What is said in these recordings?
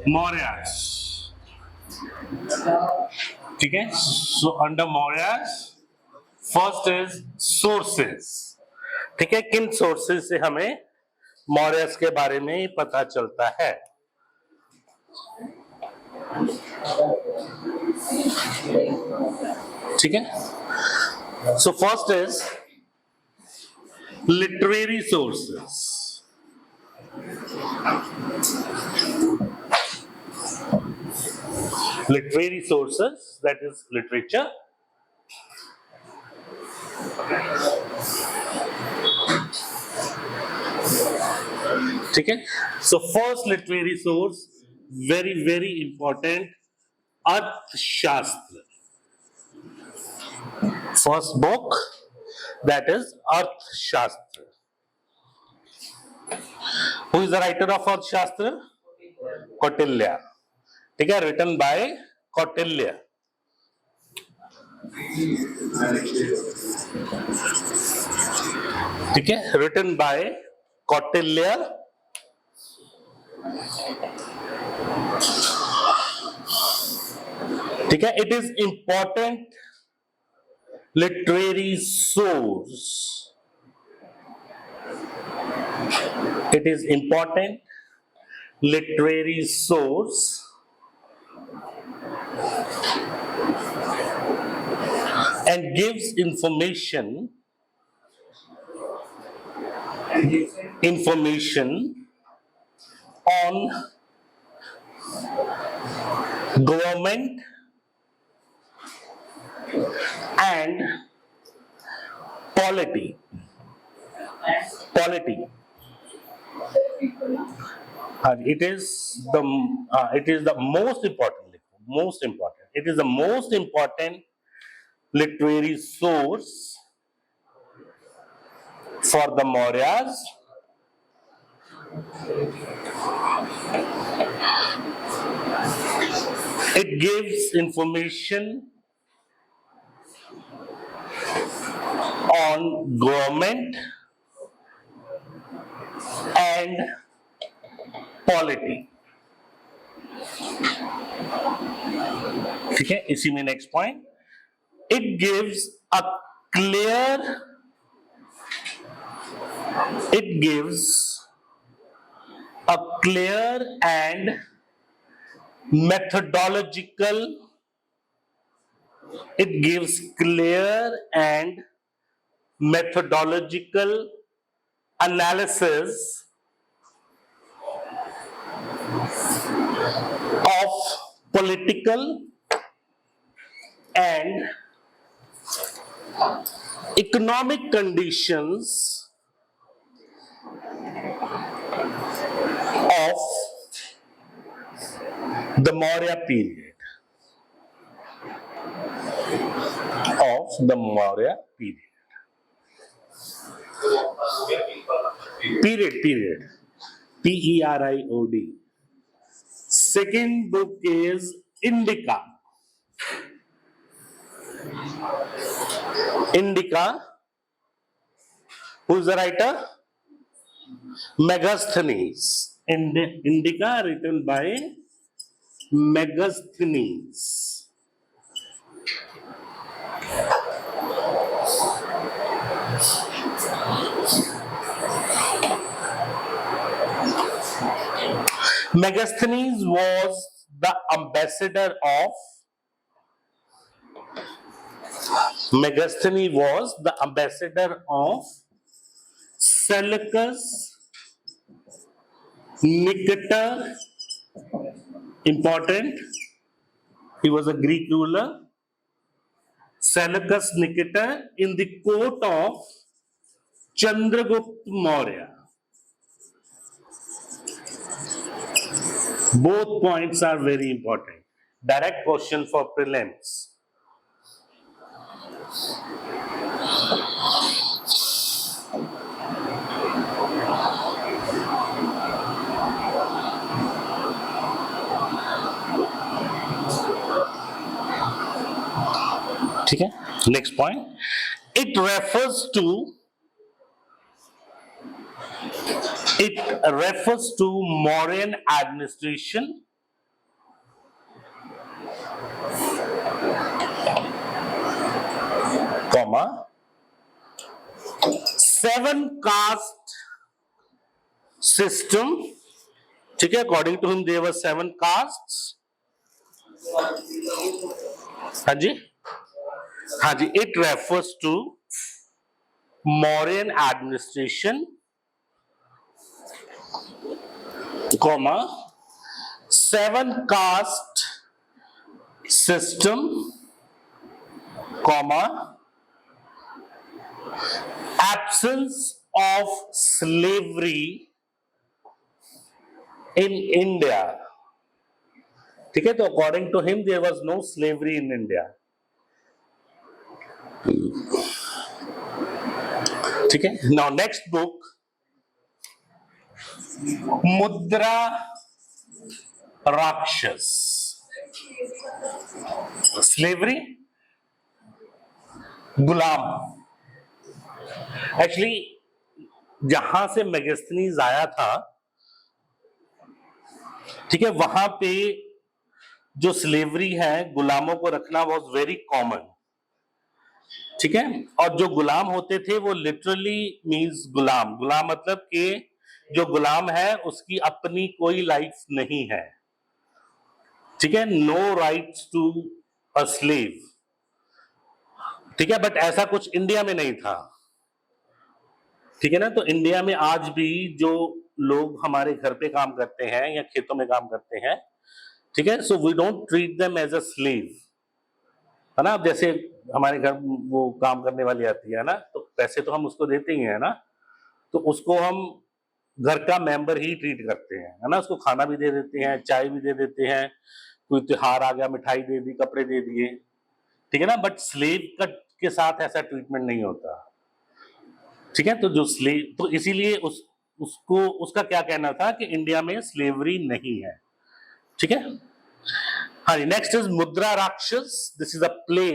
मौर्यास, ठीक है। So under Mauryas first is sources, ठीक है। किन सोर्सेस से हमें मौर्यस के बारे में पता चलता है? ठीक है। So first is literary sources, literary sources, that is literature. ठीक है। So first literary source, very very important, अर्थशास्त्र। फर्स्ट बुक दैट इज अर्थशास्त्र। Who is the writer of अर्थशास्त्र? कौटिल्य, ठीक है, रिटन बाय कौटिल्य। ठीक है, रिटन बाय कौटिल्य। ठीक है, it is important literary source, it is important literary source and gives information on government and polity. It is the most important. It is the most important literary source for the Mauryas. It gives information on government and polity. ठीक है, इसी में next point, it gives a clear and methodological analysis of political and economic conditions of the Maurya period. Period. Period. Second book is Indica. Who's the writer? Megasthenes. Indica written by Megasthenes. Megasthenes was the ambassador of Seleucus Nicator. Important, he was a Greek ruler. Seleucus Nicator in the court of Chandragupta Maurya. Both points are very important. Direct question for prelims. ठीक है, next point, it refers to Mauryan administration comma 7 caste system. ठीक है, according to him there were 7 castes. हाँ जी, हाँ जी, it refers to Mauryan administration, comma 7 caste system, comma absence of slavery in India. ठीक है, तो according to him there was no slavery in India. ठीक है, नाउ नेक्स्ट बुक मुद्रा राक्षस. स्लेवरी, गुलाम. एक्चुअली जहां से मेगास्थनीज आया था, ठीक है, वहां पे जो स्लेवरी है, गुलामों को रखना वाज वेरी कॉमन. ठीक है, और जो गुलाम होते थे वो लिटरली मींस गुलाम. गुलाम मतलब कि जो गुलाम है उसकी अपनी कोई लाइफ नहीं है. ठीक है, no rights to a slave. ठीक है, बट ऐसा कुछ इंडिया में नहीं था. ठीक है ना, तो इंडिया में आज भी जो लोग हमारे घर पे काम करते हैं या खेतों में काम करते हैं, ठीक है, so we don't treat them as a slave, है ना. अब जैसे हमारे घर वो काम करने वाली आती है ना, तो पैसे तो हम उसको देते ही हैं ना, तो उसको हम घर का मेंबर ही ट्रीट करते हैं, है ना. उसको खाना भी दे देते हैं, चाय भी दे देते हैं, कोई त्योहार आ गया मिठाई दे दी, कपड़े दे दिए. ठीक है ना, बट स्लेव के साथ ऐसा ट्रीटमेंट नहीं होता. ठीक है, तो जो स्लेव, तो इसीलिए उसको उसका क्या कहना था कि इंडिया में स्लेवरी नहीं है. ठीक है, हाँ जी. Next is Mudrarakshasa. This is a play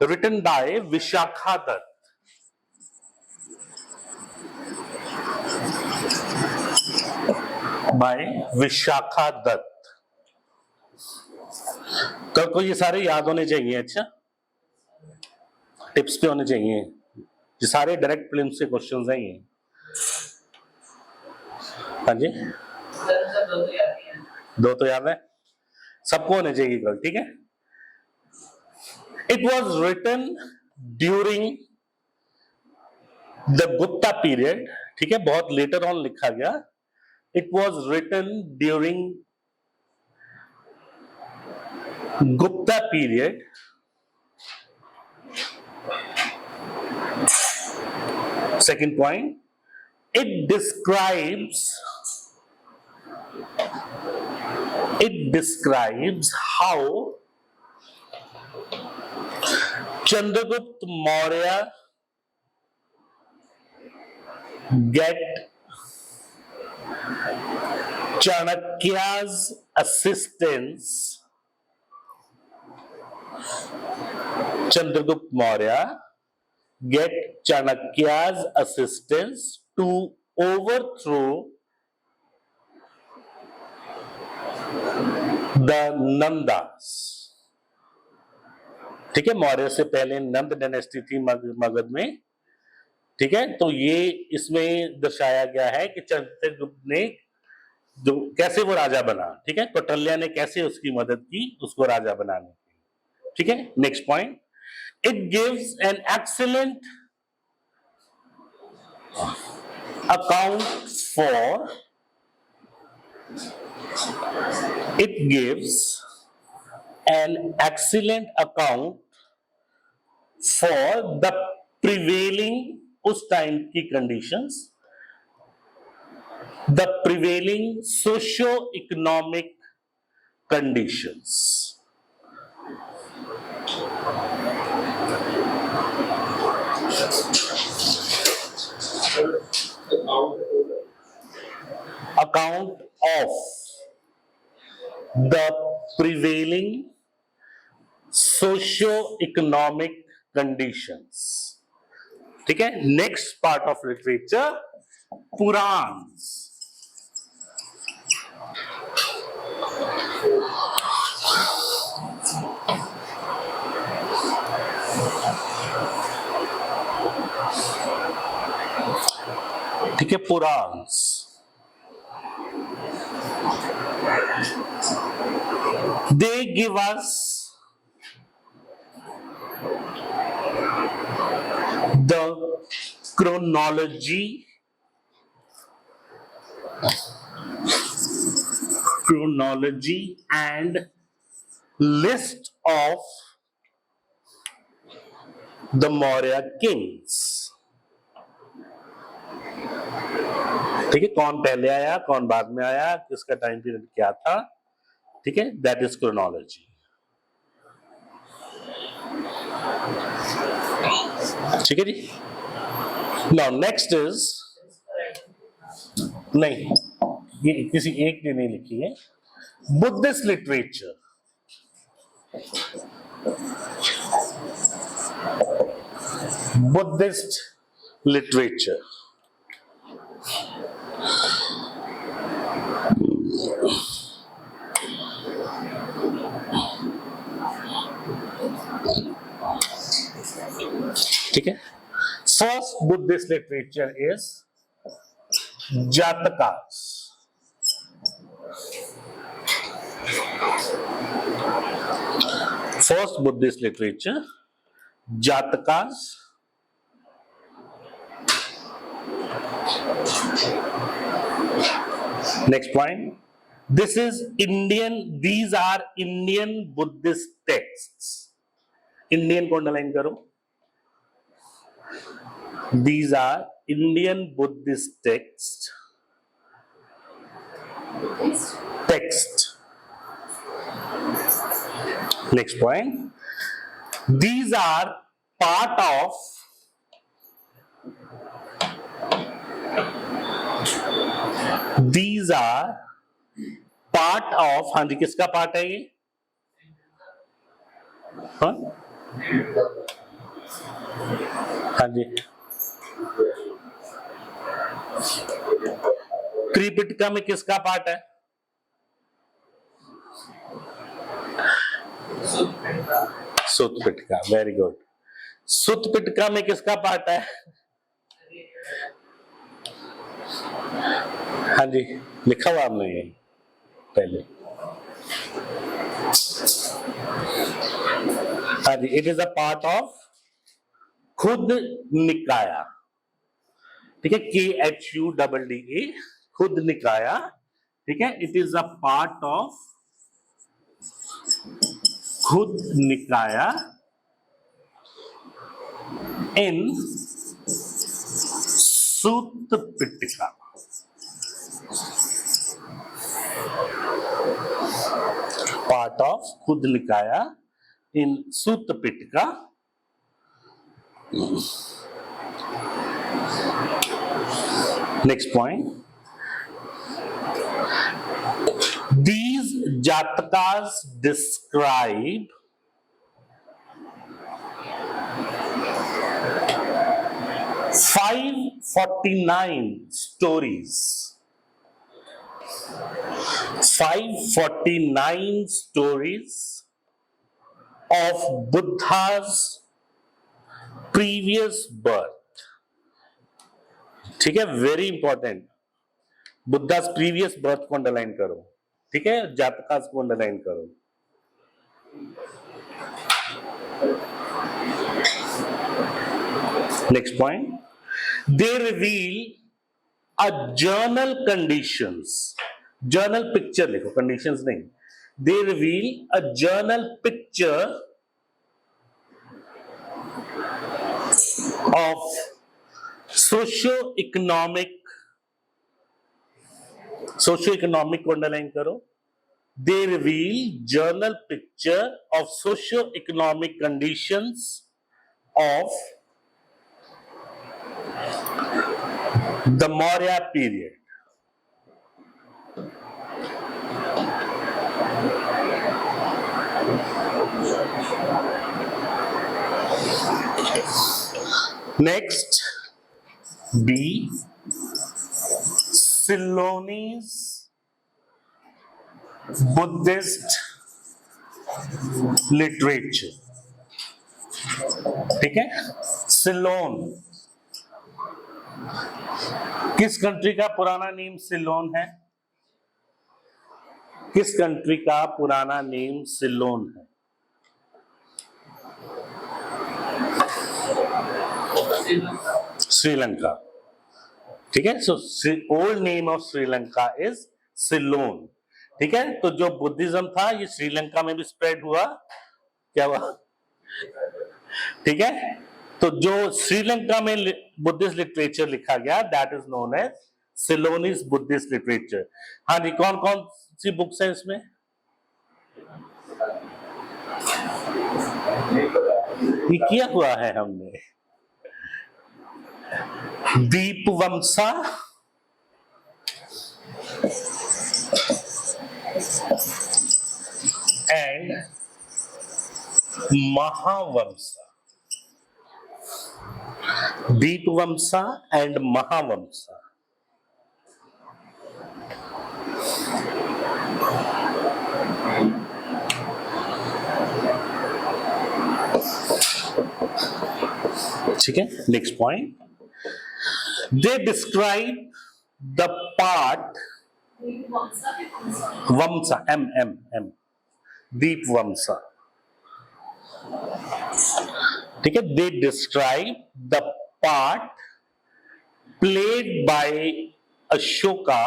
written by Vishakhadatta. By Vishakhadatta. तो ये सारे याद होने चाहिए. अच्छा, टिप्स पे होने चाहिए. ये सारे डायरेक्ट फिल्म से क्वेश्चंस हैं ये. हाँ जी, दो तो याद है, सबको होने चाहिए कल. ठीक है, it was written during the Gupta period. ठीक है, बहुत लेटर ऑन लिखा गया. It was written during Gupta period. Second point, it describes how Chandragupta Maurya get Chanakya's assistance. Chandragupta Maurya get Chanakya's assistance to overthrow the Nandas. ठीक है, मौर्य से पहले नंद dynasty थी मगध में. ठीक है, तो ये इसमें दर्शाया गया है कि चंद्रगुप्त ने जो कैसे वो राजा बना. ठीक है, कौटल्या ने कैसे उसकी मदद की उसको राजा बनाने की. ठीक है, next point, it gives an excellent account for the prevailing उस टाइम की conditions, the prevailing socio-economic conditions. Account of the prevailing socio-economic conditions. ठीक है, नेक्स्ट पार्ट ऑफ लिटरेचर, पुराण. ठीक है, Puranas. They give us the chronology and list of the Maurya kings। ठीक है, कौन पहले आया, कौन बाद में आया, किसका टाइम पीरियड क्या था, ठीक है, दैट इज क्रोनोलॉजी। ठीक है जी। नाउ नेक्स्ट इज, नहीं ये किसी एक ने नहीं लिखी है, बुद्धिस्ट लिटरेचर। बुद्धिस्ट लिटरेचर, ठीक है। First Buddhist literature is Jatakas. First Buddhist literature Jatakas. Next point, this is Indian, these are Indian Buddhist texts. Indian को अंडरलाइन करो। These are Indian Buddhist texts. Next point. These are part of हाँ जी, किसका part है ये? हाँ जी, त्रिपिटका में किसका part है? सुत्त पिटका। Very good. सुत्त पिटका में किसका पार्ट है? हाँ जी, लिखा हुआ आपने ये पहले। हाँ जी, it is a part of Khudda Nikaya. ठीक है, KHUDDA, खुद निकाया। ठीक है, it is a part of Khudda Nikaya in Sutta Pitaka. Part of Khudda Nikaya in Sutta Pitaka. Next point. These Jatakas describe stories. 549 stories of Buddha's previous birth। ठीक है, very important. Buddhas previous birth को underline करो। ठीक है, जातकास को अंडरलाइन करो। Next point, they reveal a journal conditions. Journal picture लिखो, conditions नहीं। They reveal a journal picture of socio-economic को अंडरलाइन करो। They reveal journal picture of socio-economic conditions of the Maurya period. Next, B, Ceylonese Buddhist literature। ठीक है, सिलोन किस country का पुराना name Ceylon है? किस कंट्री का पुराना नेम सिलोन है? श्रीलंका। ठीक है, so old name of Sri Lanka is Ceylon. ठीक है, तो जो बुद्धिज्म था ये श्रीलंका में भी स्प्रेड हुआ, क्या हुआ? ठीक है, तो जो श्रीलंका में बुद्धिस्ट लिटरेचर लिखा गया that is known as Ceylonese Buddhist literature. हाँ जी, कौन कौन सी बुक्स है इसमें? ये किया हुआ है हमने। दीपवंसा, एंड महावंसा। दीपवंसा एंड महावंसा। ठीक है, next point, they describe the part vamsa, M M M, Dipavamsa. ठीक है, they describe the part played by Ashoka.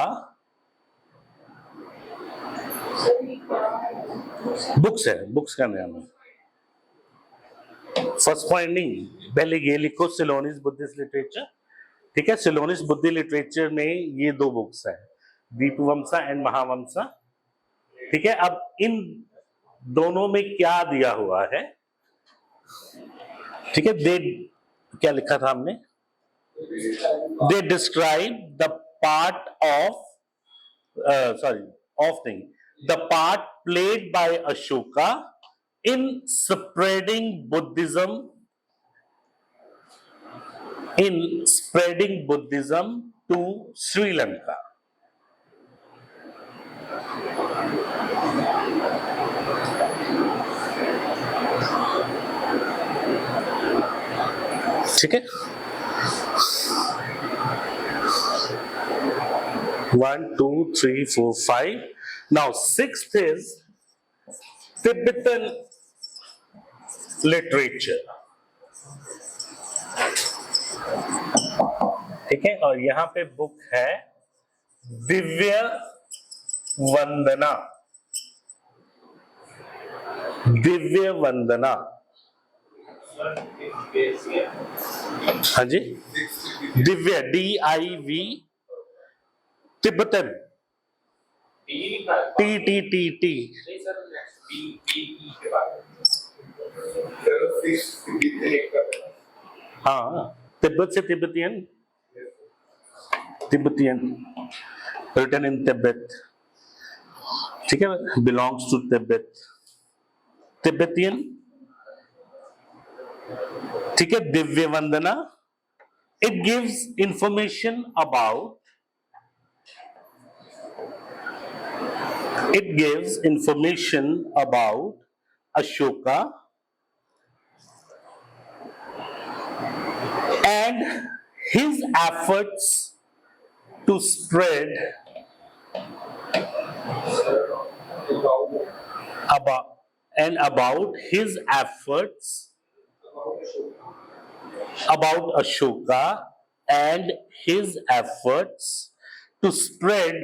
Books है, बुक्स का नाम है। फर्स्ट पॉइंट नहीं, पहले ये लिखो सिलोनीज बुद्धिस्ट लिटरेचर। ठीक है, सिलोनीज बुद्धि लिटरेचर में ये दो बुक्स है, दीपवंसा एंड महावंसा। ठीक है, अब इन दोनों में क्या दिया हुआ है? ठीक है, दे क्या लिखा था हमने? They describe the part of नहीं, the part played by Ashoka in spreading Buddhism to Sri Lanka. ठीक है, 1 2 3 4 5। Now sixth is Tibetan literature. ठीक है, और यहां पे बुक है दिव्य वंदना। दिव्य वंदना, हाँ जी, दिव्य DIV, तिब्बतन TTTT। हाँ, तिब्बत से तिब्बतियन, रिटन इन तिब्बत। ठीक है, बिलोंग्स टू तिब्बत, तिब्बतियन। ठीक है, Divya Vandana, it gives information about Ashoka and his efforts to spread about his efforts about Ashoka and his efforts to spread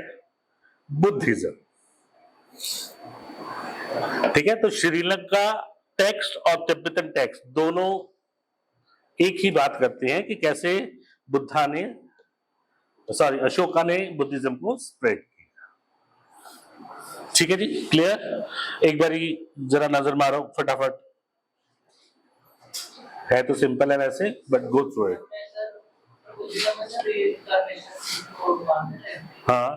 Buddhism। ठीक है, तो श्रीलंका टेक्स्ट और तिब्बतन टेक्स्ट दोनों एक ही बात करते हैं कि कैसे अशोका ने बुद्धिज्म को स्प्रेड किया। ठीक है जी, क्लियर? एक बारी जरा नजर मारो फटाफट, है तो सिंपल है वैसे, बट गो थ्रू इट। हाँ,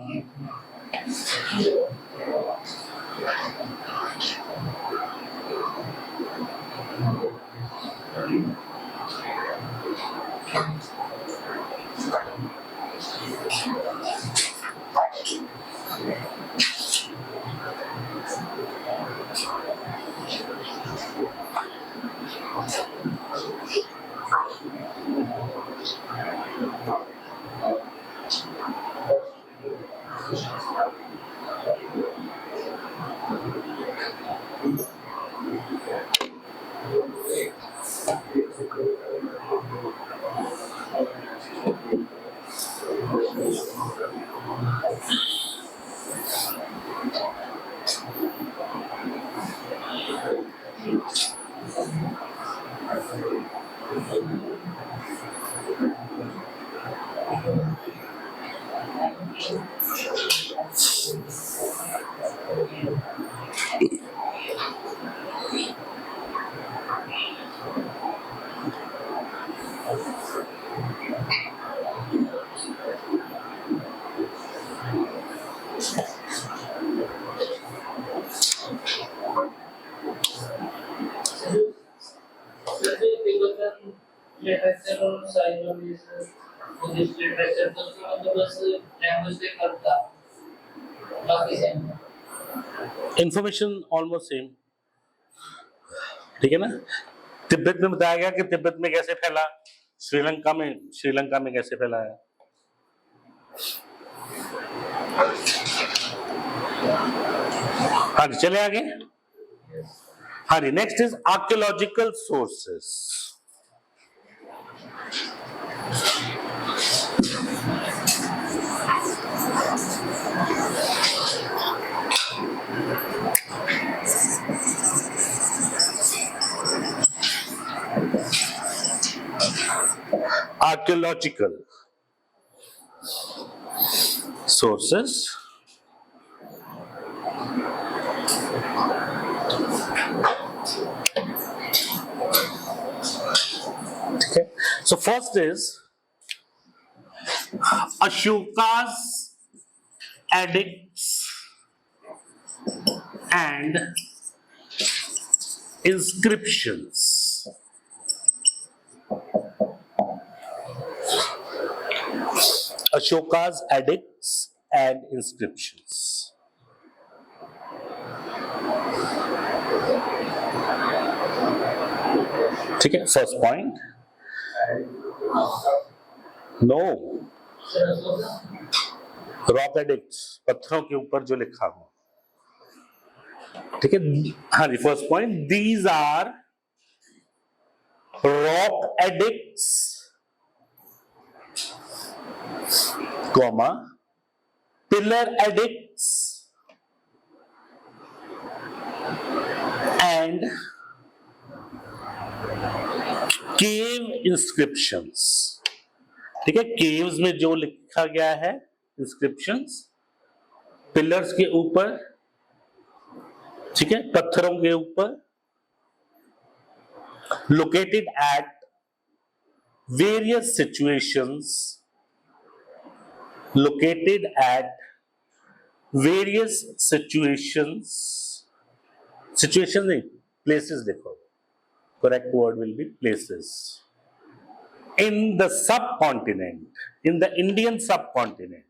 लिटरेचर और साइकोलॉजी इंग्लिश लिटरेचर तो उसमें तो बस लैंग्वेज से करता बाकी सेम इंफॉर्मेशन ऑलमोस्ट सेम, ठीक है ना। तिब्बत में बताया गया कि तिब्बत में कैसे फैला, श्रीलंका में कैसे फैला है। हाँ जी, चले आगे। हाँ जी, next is archaeological sources. Archaeological sources okay. So first is Ashoka's edicts and inscriptions. Ashoka's edicts and inscriptions. ठीक है, first point no rock edicts, पत्थरों के ऊपर जो लिखा हो, ठीक है। हाँ जी, first point, these are rock edicts comma pillar edicts and cave inscriptions, ठीक है। केव्स में जो लिखा गया है इंस्क्रिप्शंस, पिलर्स के ऊपर, ठीक है, पत्थरों के ऊपर, located at various situations, located at various situations नहीं, places देखो, correct word will be places, in the subcontinent, in the Indian subcontinent,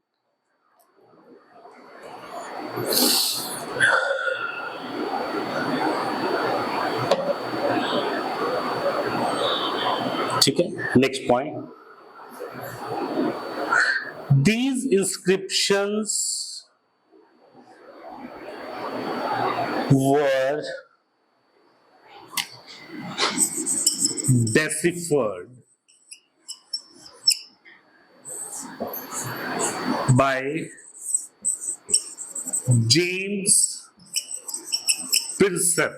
ठीक है। next point, these inscriptions were deciphered by James Prinsep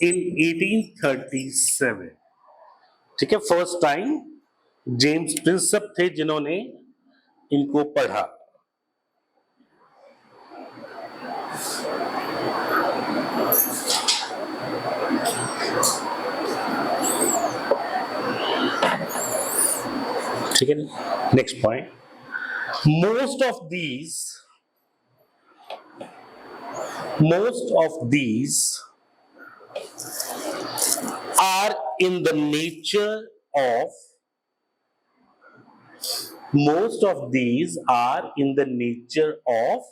in 1837, ठीक है। First time James Prinsep थे जिन्होंने इनको पढ़ा, ठीक है। Next point, most of these are in the nature of most of these are in the nature of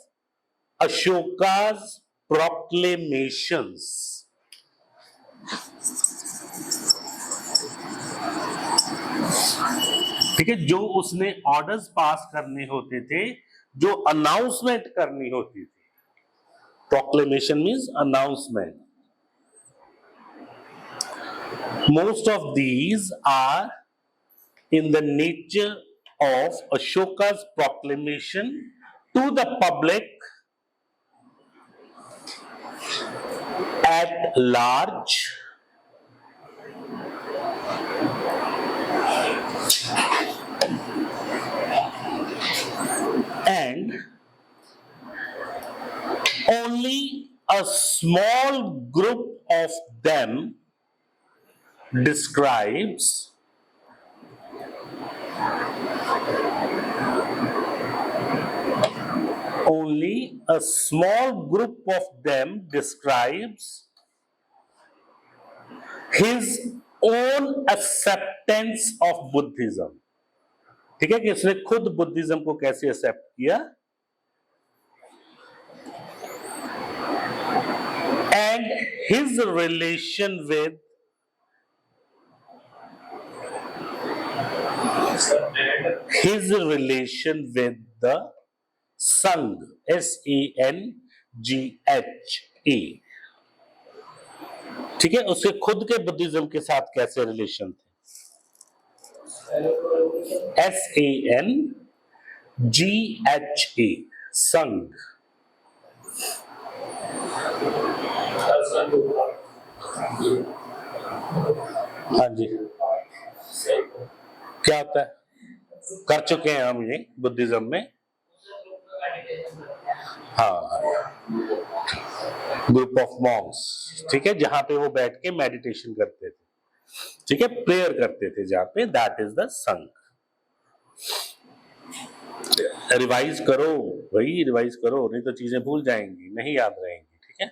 Ashoka's proclamations. ठीक है, जो उसने ऑर्डर्स पास करने होते थे, जो अनाउंसमेंट करनी होती थी। Proclamation means announcement. Most of these are in the nature of Ashoka's proclamation to the public at large and only a small group of them describes only a small group of them describes his own acceptance of Buddhism। ठीक है, कि उसने खुद Buddhism को कैसे accept किया, and his relation with the संघ, SANGHA। ठीक है, उसके खुद के बुद्धिज्म के साथ कैसे रिलेशन थे, SANGHA संघ। हाँ जी, क्या होता है, कर चुके हैं हम ये बुद्धिज्म में। हाँ, ग्रुप ऑफ मॉन्क्स, ठीक है, जहां पे वो बैठ के मेडिटेशन करते थे, ठीक है, प्रेयर करते थे जहां पे, दैट इज द संघ। रिवाइज करो भाई, रिवाइज करो, नहीं तो चीजें भूल जाएंगी, नहीं याद रहेंगी। ठीक है,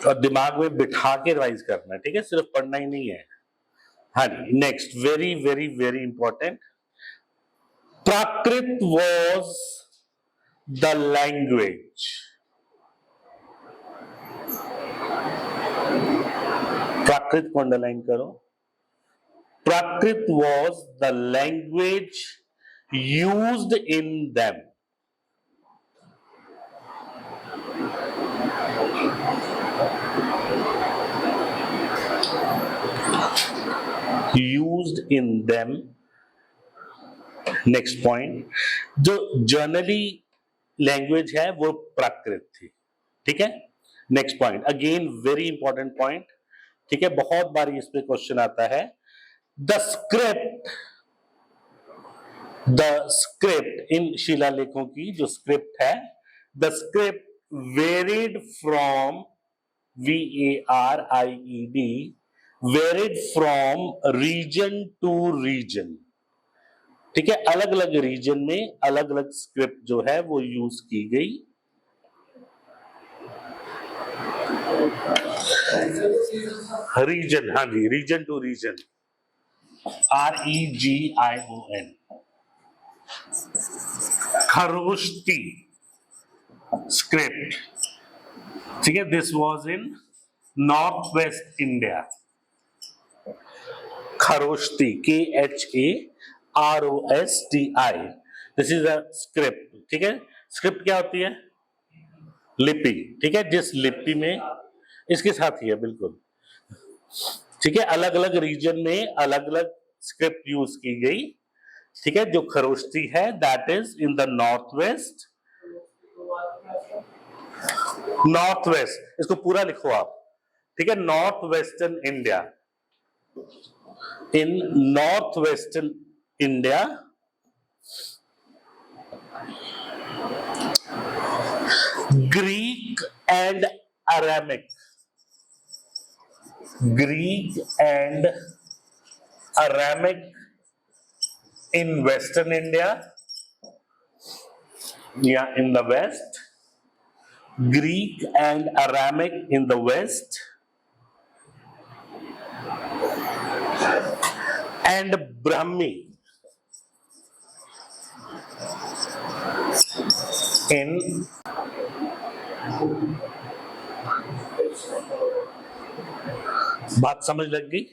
और दिमाग में बिठा के रिवाइज करना है। ठीक है, सिर्फ पढ़ना ही नहीं है। हाँ जी, next, very very very important, Prakrit was the language. Prakrit को अंडरलाइन करो। Prakrit was the language used in them. Used in them. Next point, जो जर्नली लैंग्वेज है वो प्राकृत थी। ठीक है, next point, again very important point. ठीक है, बहुत बार इस पे क्वेश्चन आता है। द स्क्रिप्ट इन शिलालेखों की जो स्क्रिप्ट है, the script varied from VARIED, varied from region to region. ठीक है, अलग अलग रीजन में अलग अलग स्क्रिप्ट जो है वो यूज की गई। रीजन, हाँ जी, region to region, REGION। Kharosthi script, ठीक है, this was in north west India. Kharosthi, KHAROSTI, this is a script. ठीक है, स्क्रिप्ट क्या होती है, लिपि। ठीक है, जिस लिपि में, इसके साथ ही है बिल्कुल। ठीक है, अलग अलग रीजन में अलग अलग स्क्रिप्ट यूज की गई। ठीक है, जो खरोष्टी है that is in the north west. North west, इसको पूरा लिखो आप। ठीक है, north western India, in north western India Greek and Aramaic, Greek and Aramaic in Western India, yeah, in the West. Greek and Aramaic in the West, and Brahmi in बात समझ लग गई?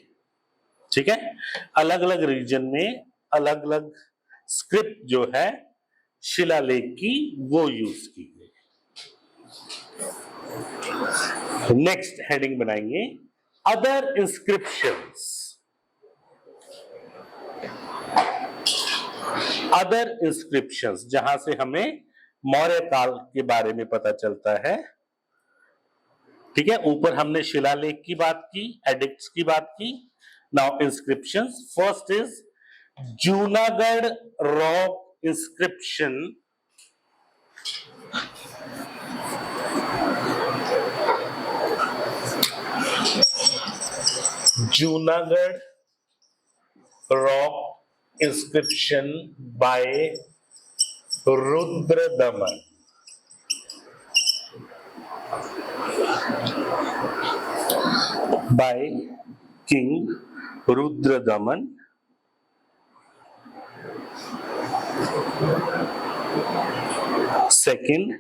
ठीक है, अलग अलग रीजन में अलग अलग स्क्रिप्ट जो है शिलालेख की वो यूज की गई। नेक्स्ट हेडिंग बनाएंगे अदर इंस्क्रिप्शंस। अदर इंस्क्रिप्शंस जहां से हमें मौर्य काल के बारे में पता चलता है। ठीक है, ऊपर हमने शिलालेख की बात की, एडिक्ट्स की बात की। Now inscriptions, first is Junagadh rock inscription. Junagadh rock inscription by Rudradaman. by King Rudradaman. Second,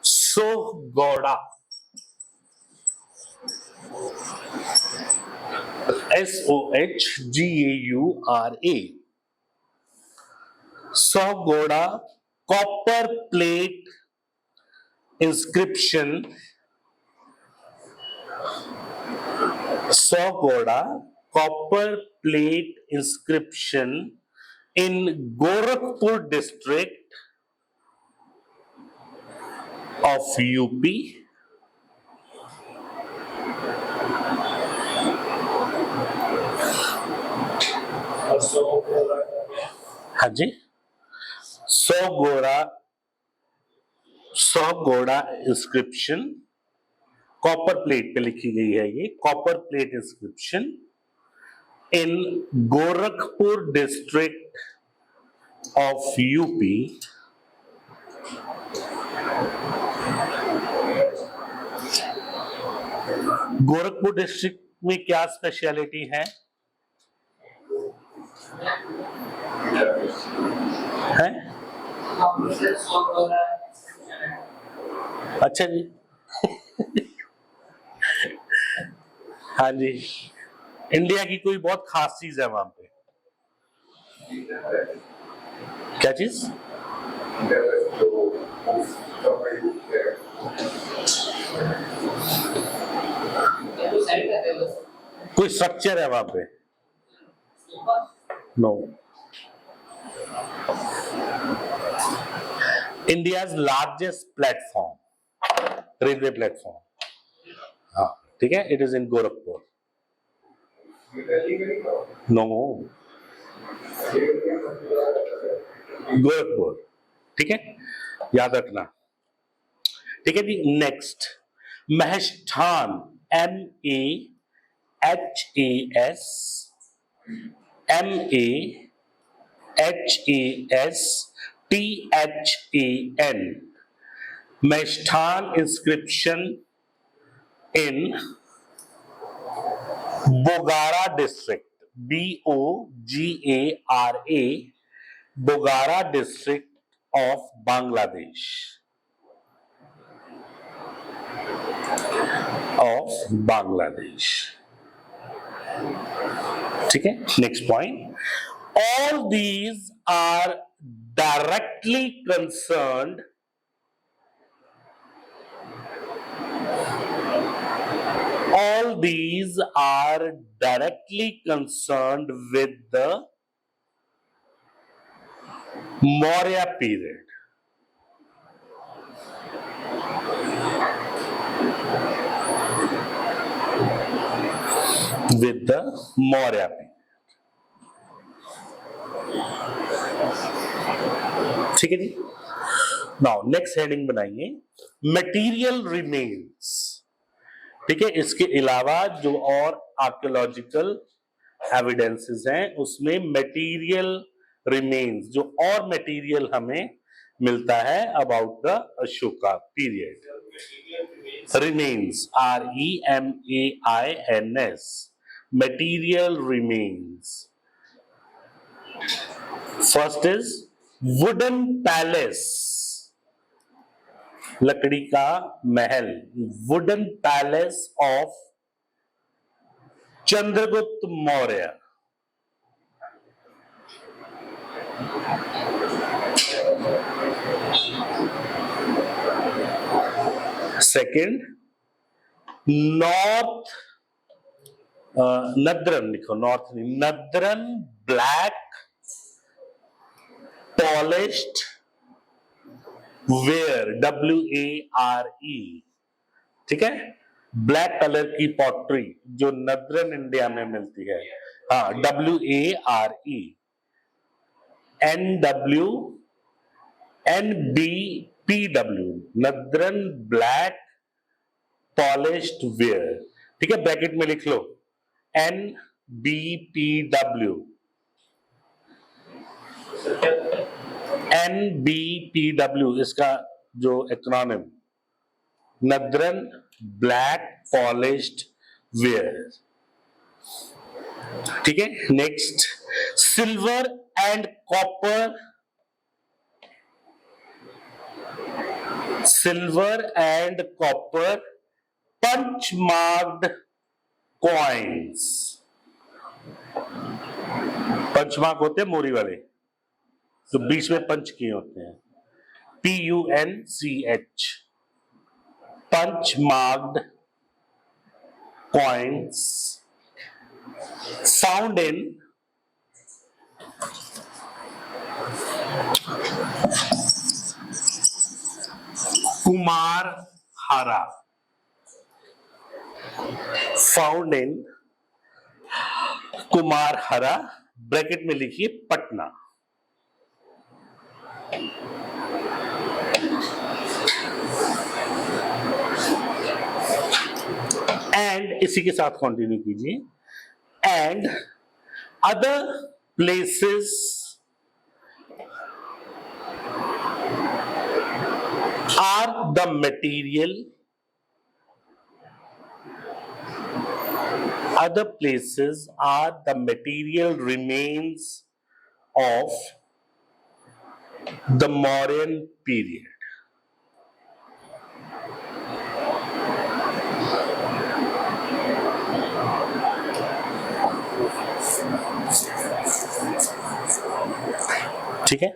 Sohgoda, Sohgaura. Sohgoda copper plate inscription। Sohgoda copper plate inscription in Gorakhpur district of UP। हाँ जी, सोहगोड़ा इंस्क्रिप्शन कॉपर प्लेट पे लिखी गई है। ये copper plate inscription in Gorakhpur district of UP. Gorakhpur district में क्या speciality है? है? अच्छा जी। हाँ जी, इंडिया की कोई बहुत खास चीज है वहां पे? क्या चीज? कोई स्ट्रक्चर है वहां पे? No. India's largest platform, railway platform. हाँ ठीक है, it is in Gorakhpur. No, Gorakhpur. ठीक है, याद रखना। ठीक है जी, next Mahasthan, MEHASTHAN, Mahasthan inscription in Bogra district, BOGARA, Bogra district of Bangladesh, ठीक है। Next point, all these are directly concerned with the Maurya period। With the Maurya period। ठीक है जी। नाउ नेक्स्ट हेडिंग बनाइए मटेरियल रिमेन्स। ठीक है, इसके अलावा जो और आर्कियोलॉजिकल एविडेंसेस हैं उसमें मटेरियल रिमेन्स, जो और मटेरियल हमें मिलता है about the Ashoka period. Remains, REMAINS, material remains. First is wooden palace, लकड़ी का महल, wooden palace of Chandragupta Maurya. Second, north northern लिखो, नॉर्थ नहीं, northern black polished ware, WARE, ठीक है, ब्लैक कलर की पॉटरी जो नद्रन इंडिया में मिलती है, हाँ, WARE, NBPW, northern black polished ware, ठीक है, ब्रैकेट में लिख लो NBPW, NBPW इसका जो acronym, northern black polished ware, ठीक है। Next, silver and copper, silver and copper punch marked coins, punch mark होते हैं मोरी वाले, तो बीच में पंच किए होते हैं, PUNCH, punch marked coins found in Kumrahar, found in Kumrahar, bracket में लिखिए पटना। एंड इसी के साथ कंटिन्यू कीजिए, and other places are the material, other places are the material remains of the Mauryan period. ठीक है,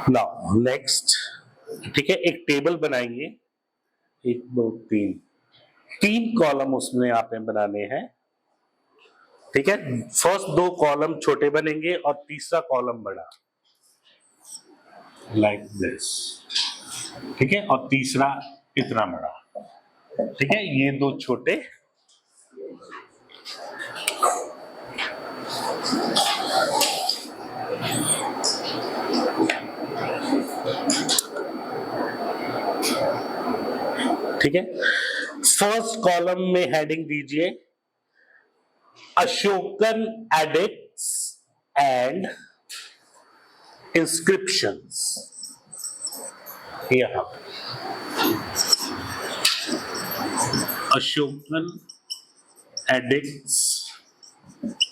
नाउ नेक्स्ट, ठीक है, एक टेबल बनाएंगे, 1 2 3, 3 कॉलम उसमें आपने बनाने हैं, ठीक है। फर्स्ट 2 कॉलम छोटे बनेंगे और तीसरा कॉलम बड़ा, लाइक दिस, ठीक है, और तीसरा इतना बड़ा, ठीक है, ये 2 छोटे, ठीक है। फर्स्ट कॉलम में हेडिंग दीजिए अशोकन एडिक्ट्स एंड इंस्क्रिप्शंस, यहां Ashokan addicts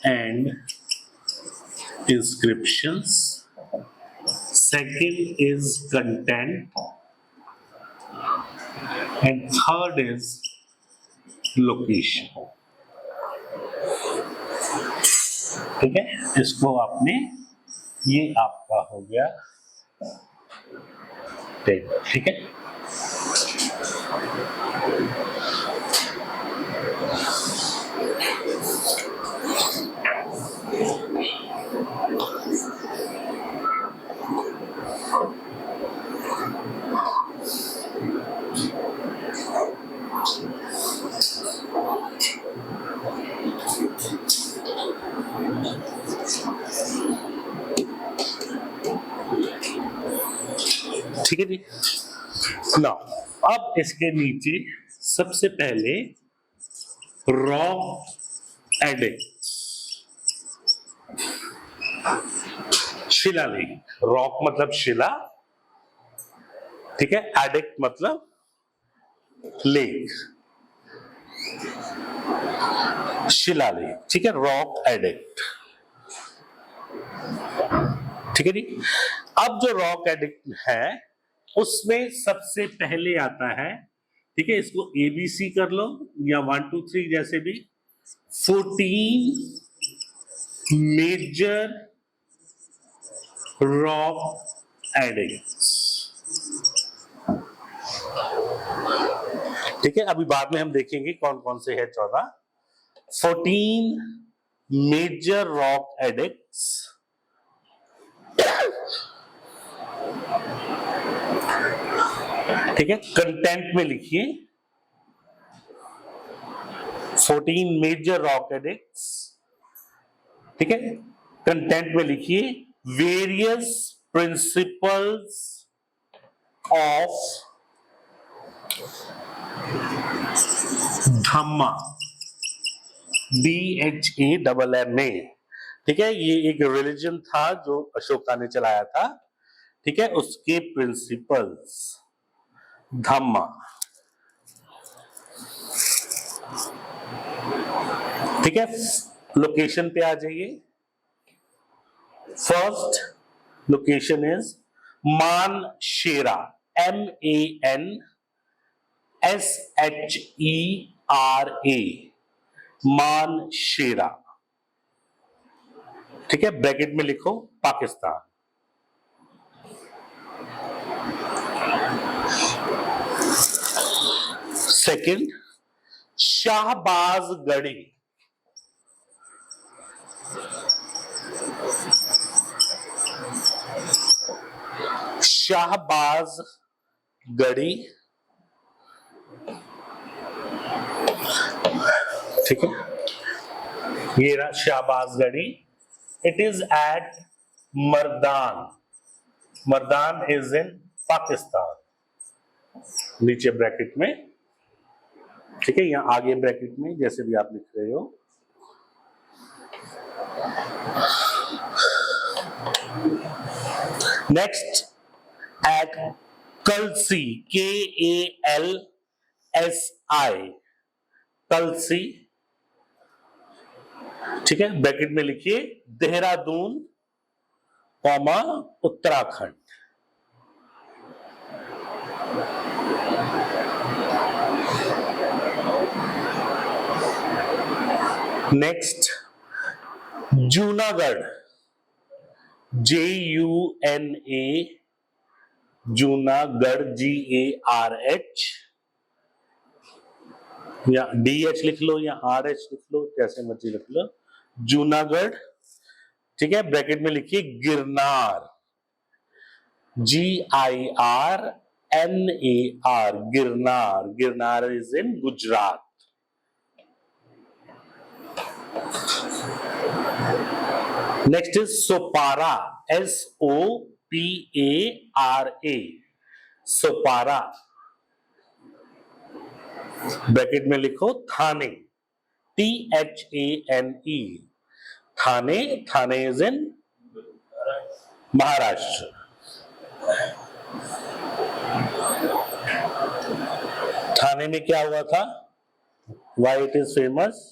and inscriptions. Second is content, and third is location. ठीक है, इसको आपने, ये आपका हो गया टेबल, ठीक है। ठीक है जी, ना अब इसके नीचे सबसे पहले रॉक एडिक्ट, शिलालेख, रॉक मतलब शिला, ठीक है, एडिक्ट मतलब लेख, शिलालेख, ठीक है, रॉक एडिक्ट, ठीक है जी। अब जो रॉक एडिक्ट है उसमें सबसे पहले आता है, ठीक है, इसको ABC कर लो या 1 2 3 जैसे भी, 14 मेजर रॉक एडिक्ट्स। ठीक है, अभी बाद में हम देखेंगे कौन कौन से है 14। 14 मेजर रॉक एडिक्ट्स। ठीक है, कंटेंट में लिखिए 14 मेजर रॉक एडिक्ट्स। ठीक है, कंटेंट में लिखिए various principles of Dhamma, DHAMMA। ठीक है, ये एक रिलीजन था जो अशोका ने चलाया था। ठीक है, उसके प्रिंसिपल्स धम्मा। ठीक है, लोकेशन पे आ जाइए। First location is Mansehra, MANSHERA, Mansehra. ठीक है, ब्रैकेट में लिखो पाकिस्तान। सेकंड शाहबाजगढ़ी, शाहबाजगढ़ी। ठीक है, ये रहा Shahbazgarhi. It is at Mardan, Mardan is in Pakistan, नीचे ब्रैकेट में। ठीक है, यहां आगे ब्रैकेट में जैसे भी आप लिख रहे हो। Next at Kalsi, KALSI, Kalsi. ठीक है, ब्रैकेट में लिखिए Dehradun, comma Uttarakhand. Next Junagadh, JUNA, Junagadh, GARH, या DH लिख लो या RH लिख लो, कैसे मर्जी लिख लो, जूनागढ़। ठीक है, ब्रैकेट में लिखिए Girnar, GIRNAR, Girnar. Girnar is in Gujarat. Next is Sopara, SOPARA, Sopara. Bracket में लिखो Thane, THANE, Thane. Thane is in Maharashtra. Thane में क्या हुआ था, व्हाई इट इज फेमस?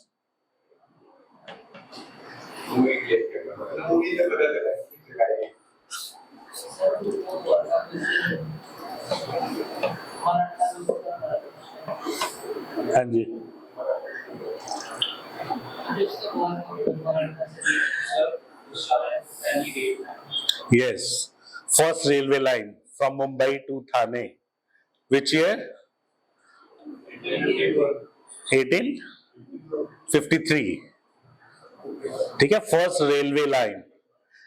हाँ जी, yes, first railway line from Mumbai to Thane, which year? 1853। ठीक है, first railway line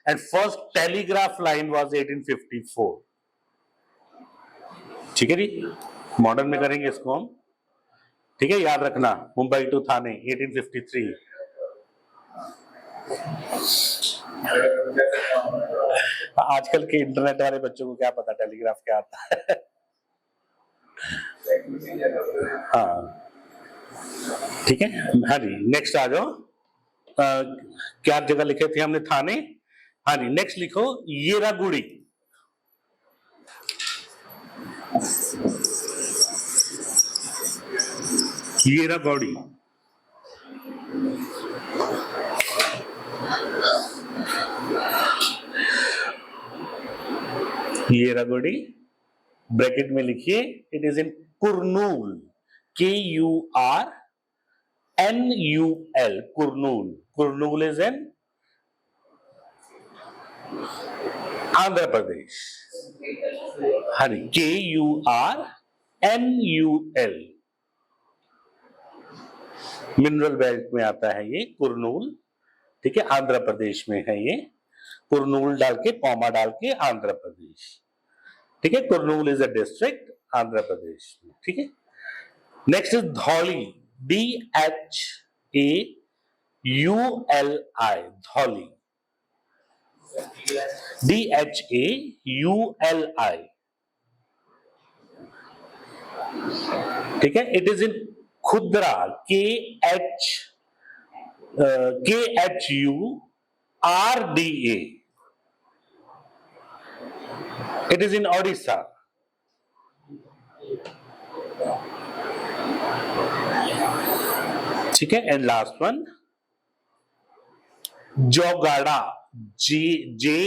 and first telegraph line was 1854। ठीक है जी, मॉडर्न में करेंगे इसको हम। ठीक है, याद रखना, मुंबई टू थाने 1853। आजकल के इंटरनेट वाले बच्चों को क्या पता टेलीग्राफ क्या आता है। हाँ, ठीक है, हाँ जी, नेक्स्ट आ जाओ। क्या जगह लिखे थे हमने, थाने। हाँ जी, नेक्स्ट लिखो येरागुड़ी, येरागुड़ी। येरागुड़ी। ब्रैकेट में लिखिए, it is in Kurnool, KURNUL, Kurnool. Kurnool is in Andhra Pradesh. हाँ जी, KURNUL, मिनरल बेल्ट में आता है ये कुरनूल, ठीक है, आंध्र प्रदेश में है ये। कुरनूल डाल के, कॉमा डाल के, आंध्र प्रदेश, ठीक है। Kurnool is a district Andhra Pradesh में, ठीक है। Next is Dhauli, DHAULI, Dhauli, DHAULI, ठीक है। इट इज इन खुदरा, KHURDA, it is in Odisha. ठीक है। And last one Jaugada, JAUGADA,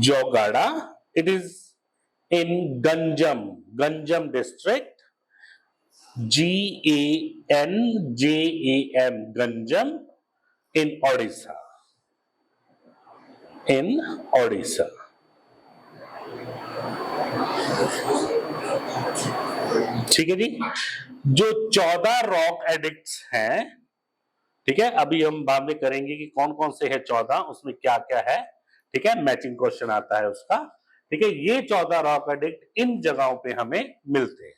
Jaugada, it is in Ganjam district, GANJAM, Ganjam, in Odisha, ठीक है जी। जो 14 रॉक एडिक्ट्स हैं, ठीक है, अभी हम बाद में करेंगे कि कौन कौन से है 14, उसमें क्या क्या है, ठीक है, मैचिंग क्वेश्चन आता है उसका, ठीक है। ये 14 रॉक एडिक्ट इन जगहों पे हमें मिलते हैं,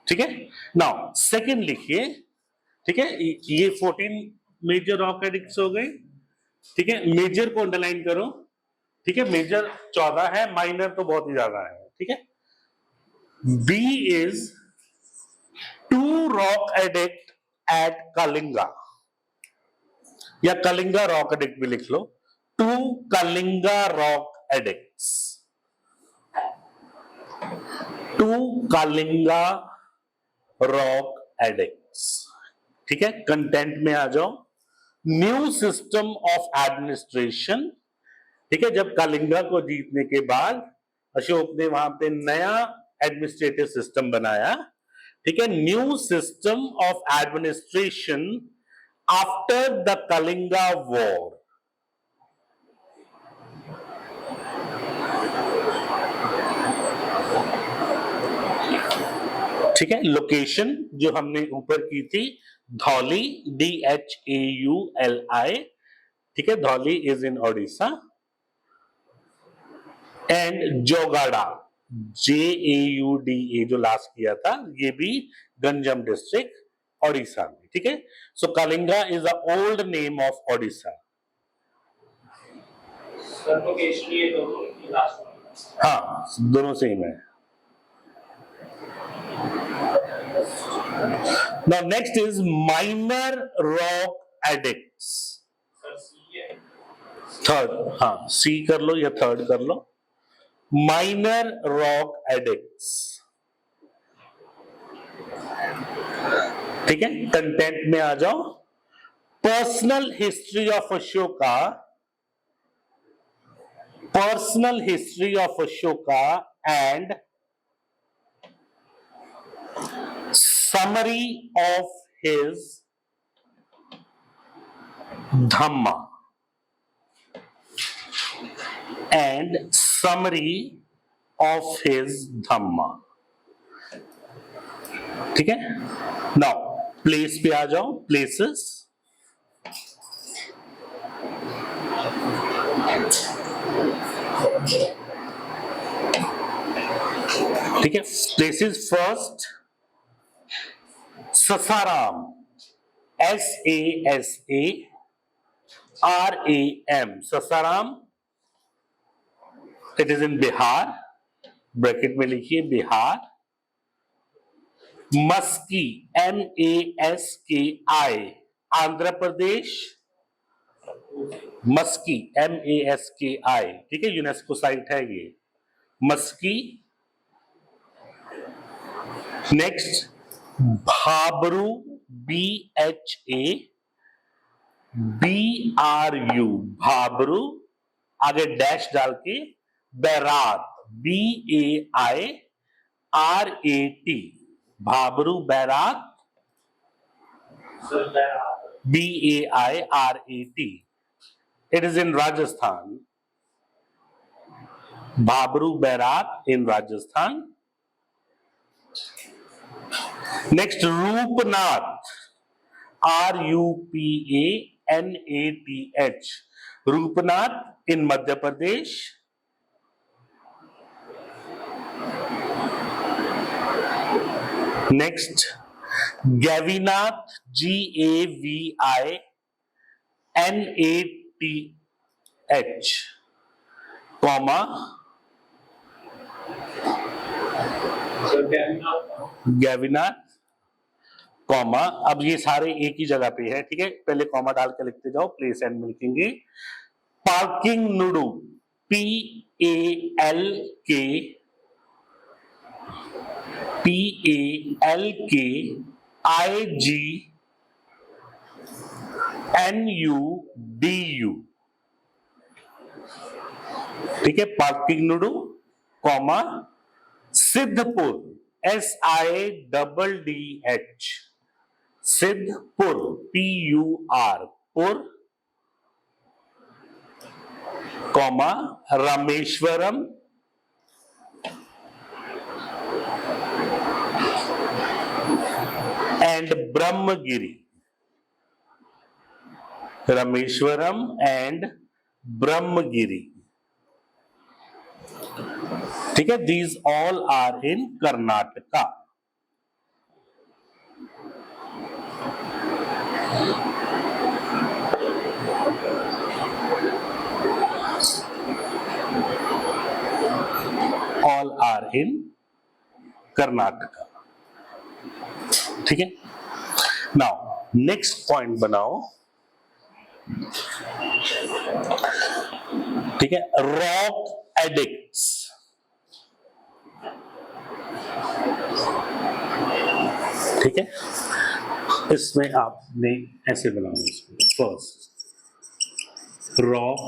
ठीक है। नाउ सेकंड लिखिए, ठीक है, ये 14 मेजर रॉक एडिक्ट्स हो गए, ठीक है। मेजर को अंडरलाइन करो, ठीक है, मेजर 14 है, माइनर तो बहुत ही ज्यादा है, ठीक है। B is 2 rock addict at Kalinga, या कलिंगा रॉक एडिक्ट भी लिख लो, 2 Kalinga rock addicts, 2 Kalinga rock addicts, ठीक है। कंटेंट में आ जाओ, न्यू सिस्टम ऑफ एडमिनिस्ट्रेशन, ठीक है। जब कलिंगा को जीतने के बाद अशोक ने वहां पे नया एडमिनिस्ट्रेटिव सिस्टम बनाया, ठीक है, new system of administration after the Kalinga war, ठीक है। लोकेशन जो हमने ऊपर की थी, धौली, DHAULI, ठीक है, Dhauli is in Odisha. And Jaugada, JAUDA, जो लास्ट किया था, ये भी गंजम डिस्ट्रिक्ट ओडिशा में, ठीक है। So Kalinga is the old name of Odisha. Location ये दोनों लास्ट में, हाँ, दोनों सेम है। Now next is minor rock addicts. Third, हाँ, C कर लो या थर्ड कर लो, minor rock addicts, ठीक है। कंटेंट में आ जाओ, personal history of Ashoka, personal history of Ashoka and summary of his Dhamma, and summary of his Dhamma, ठीक है। नाउ प्लेस पे आ जाओ, प्लेसेस, ठीक है। Places first, Sasaram, SASARAM, Sasaram, it is in Bihar, bracket में लिखिए बिहार। मस्की, MASKI, आंध्र प्रदेश, मस्की, MASKI, ठीक है, यूनेस्को साइट है ये, Maski. Next Bhabru, BHA, BRU Bhabru, आगे डैश डाल के Bairat, BAIRAT Bhabru Bairat, BAIRAT. It is in Rajasthan. Bhabru Bairat in Rajasthan. Next, Rupnath, RUPANATH, Rupnath in Madhya Pradesh. Next, Gavinath, GAVINATH, comma Gavinath, comma. अब ये सारे एक ही जगह पे है, ठीक है. पहले कॉमा डाल के लिखते जाओ, प्लेस एंड में लिखेंगे. पार्किंग नुडू, PALKIGNUDU, ठीक है. पार्किंग नुडू, comma Siddapur, SIDDH, Siddapur, PUR, pur, comma Rameshwaram and Brahmagiri, Rameshwaram and Brahmagiri, ठीक है. These all are in Karnataka. All are in Karnataka, ठीक है. नाउ नेक्स्ट पॉइंट बनाओ, ठीक है. रॉक एडिक्ट्स, ठीक है. इसमें आपने ऐसे बनाना इसको. फर्स्ट, रॉक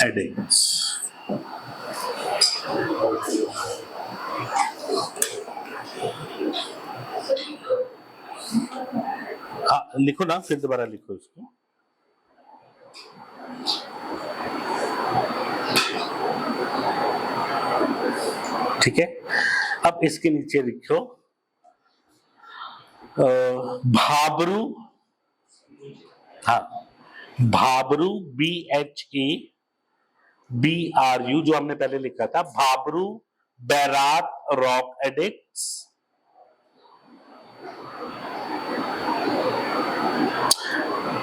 एडिक्ट्स, हाँ लिखो ना, फिर दोबारा लिखो इसको. ठीक है. अब इसके नीचे लिखो भाबरू, हाँ भाबरू, BHABRU, जो हमने पहले लिखा था. Bhabru Bairat rock edicts.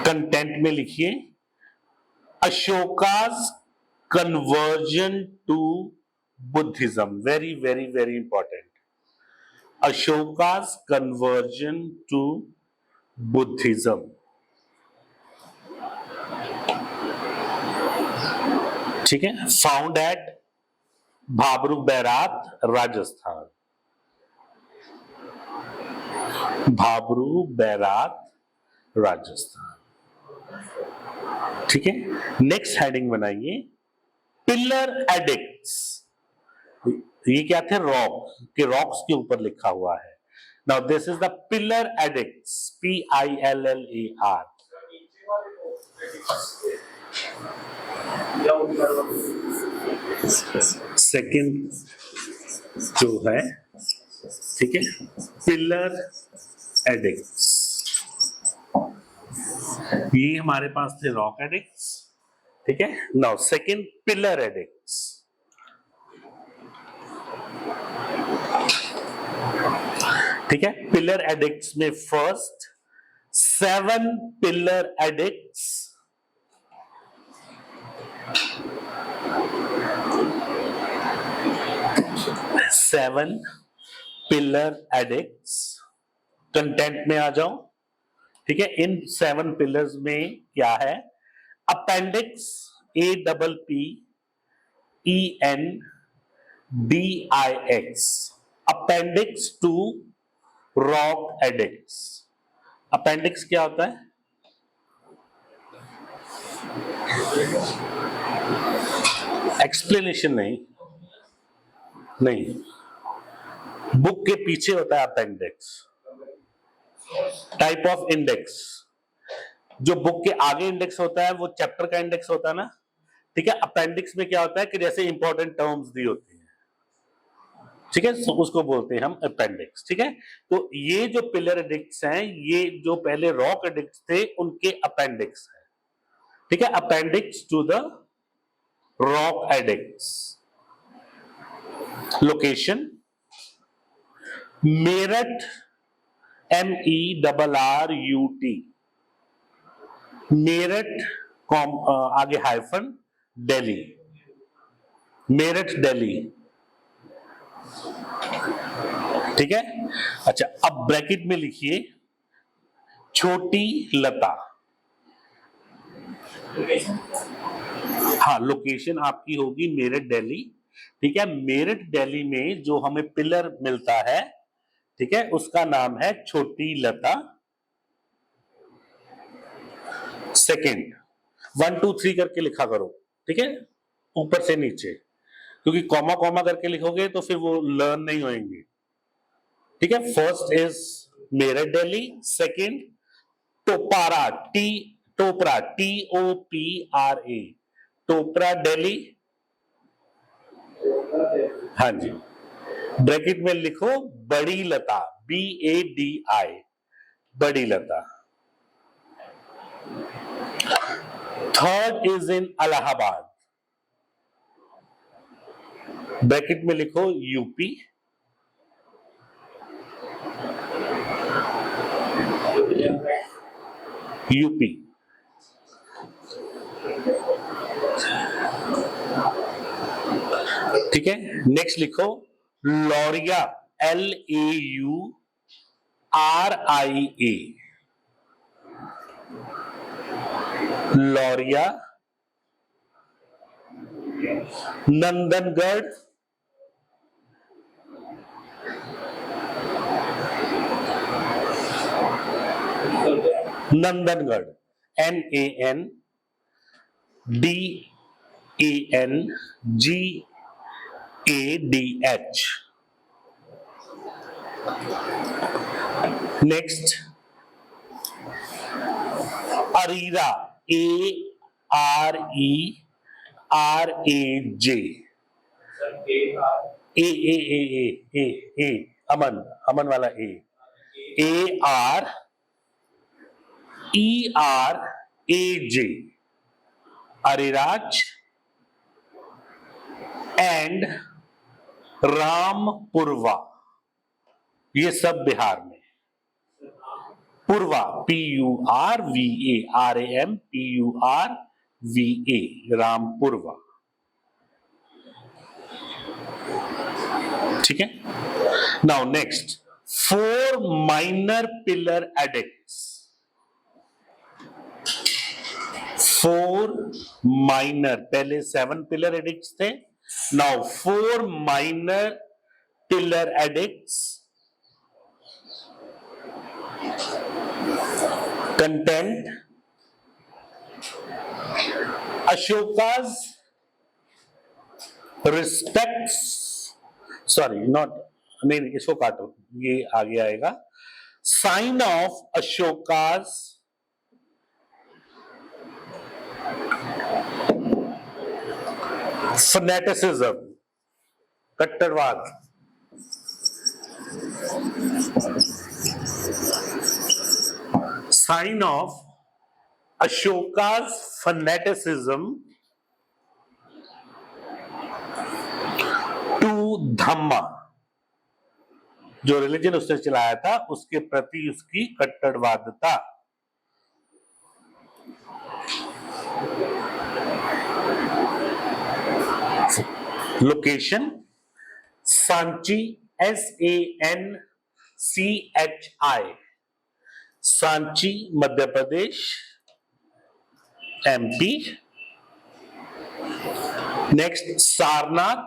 Content में लिखिए Ashoka's conversion to Buddhism. Very very very important. Ashoka's conversion to Buddhism, ठीक है. Found at Bhabru Bairat, Rajasthan. भाबरू बैरात, राजस्थान, ठीक है. नेक्स्ट हेडिंग बनाइए पिलर एडिक्ट्स. ये क्या थे? रॉक के, रॉक्स के ऊपर लिखा हुआ है. Now this is the pillar addicts, PILLAR. Second जो है, ठीक है, पिलर एडिक्ट्स. ये हमारे पास थे रॉक एडिक्ट्स, ठीक है. Now second pillar edicts. ठीक है. पिलर एडिक्ट्स में first 7 pillar addicts. Seven pillar addicts. Content में आ जाओ, ठीक है. इन 7 पिलर्स में क्या है? Appendix, APPENDIX, appendix two rock addicts. Appendix क्या होता है? एक्सप्लेनेशन नहीं, नहीं, बुक के पीछे होता है अपेंडिक्स, टाइप ऑफ इंडेक्स। जो बुक के आगे इंडेक्स होता है वो चैप्टर का इंडेक्स होता है ना, ठीक है। अपेंडिक्स में क्या होता है कि जैसे इंपॉर्टेंट टर्म्स दी होती है, ठीक है, तो उसको बोलते हैं हम अपेंडिक्स, ठीक है। तो ये जो पिलर एडिक्ट्स हैं, ये जो पहले रॉक एडिक्ट्स थे उनके अपेंडिक्स है, ठीक है, appendix two the rock addicts. Location Meerut, MERRUT, Meerut, आगे हाइफन दिल्ली, मेरठ दिल्ली, ठीक है। अच्छा, अब ब्रैकेट में लिखिए छोटी लता। हाँ, लोकेशन आपकी होगी मेरठ दिल्ली, ठीक है। मेरठ दिल्ली में जो हमें पिलर मिलता है, ठीक है, उसका नाम है छोटी लता। सेकंड 1 2 3 करके लिखा करो, ठीक है, ऊपर से नीचे, क्योंकि कॉमा कॉमा करके लिखोगे तो फिर वो लर्न नहीं होंगे, ठीक है। First is Meerut Delhi, second Topara, Topra, TOPRA, Topra Delhi. हाँ जी, ब्रैकेट में लिखो Badi Lata, BADI, Badi Lata. Third is in Allahabad, bracket में लिखो UP, UP, ठीक है। नेक्स्ट लिखो Lauria, LAURIA, Lauria. Nandangarh, Nandangarh, NANDANGADH। Next अरीरा, ARERAJ, ए अमन, अमन वाला ARERAJ, अरिराज। एंड रामपुरवा, ये सब बिहार में। पूर्वा, PURVA, रामपुरवा, ठीक है। Now next 4 minor pillar addicts, 4 minor, पहले 7 पिलर एडिक्ट्स थे, now 4 minor pillar addicts. Content Ashoka's respects, sorry not, नहीं इसको काटो, ये आगे आएगा। साइन ऑफ अशोका's फनेटिसिज्म, कट्टरवाद। Sign of Ashoka's fanaticism to Dhamma, जो रिलीजन उसने चलाया था उसके प्रति उसकी कट्टरवादता। Location Sanchi, SANCHI, Sanchi Madhya Pradesh, MP। Next Sarnath,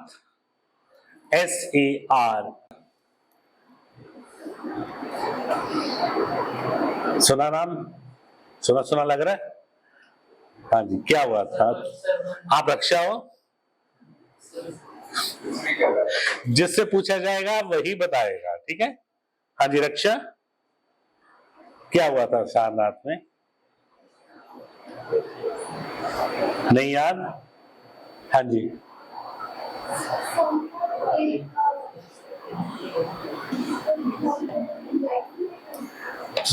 SAR, सुना नाम, सुना सुना लग रहा है, हाँ जी, क्या हुआ था? आप रक्षा हो, जिससे पूछा जाएगा वही बताएगा, ठीक है? हाँ जी, रक्षा, क्या हुआ था सारनाथ में? नहीं याद? हाँ जी,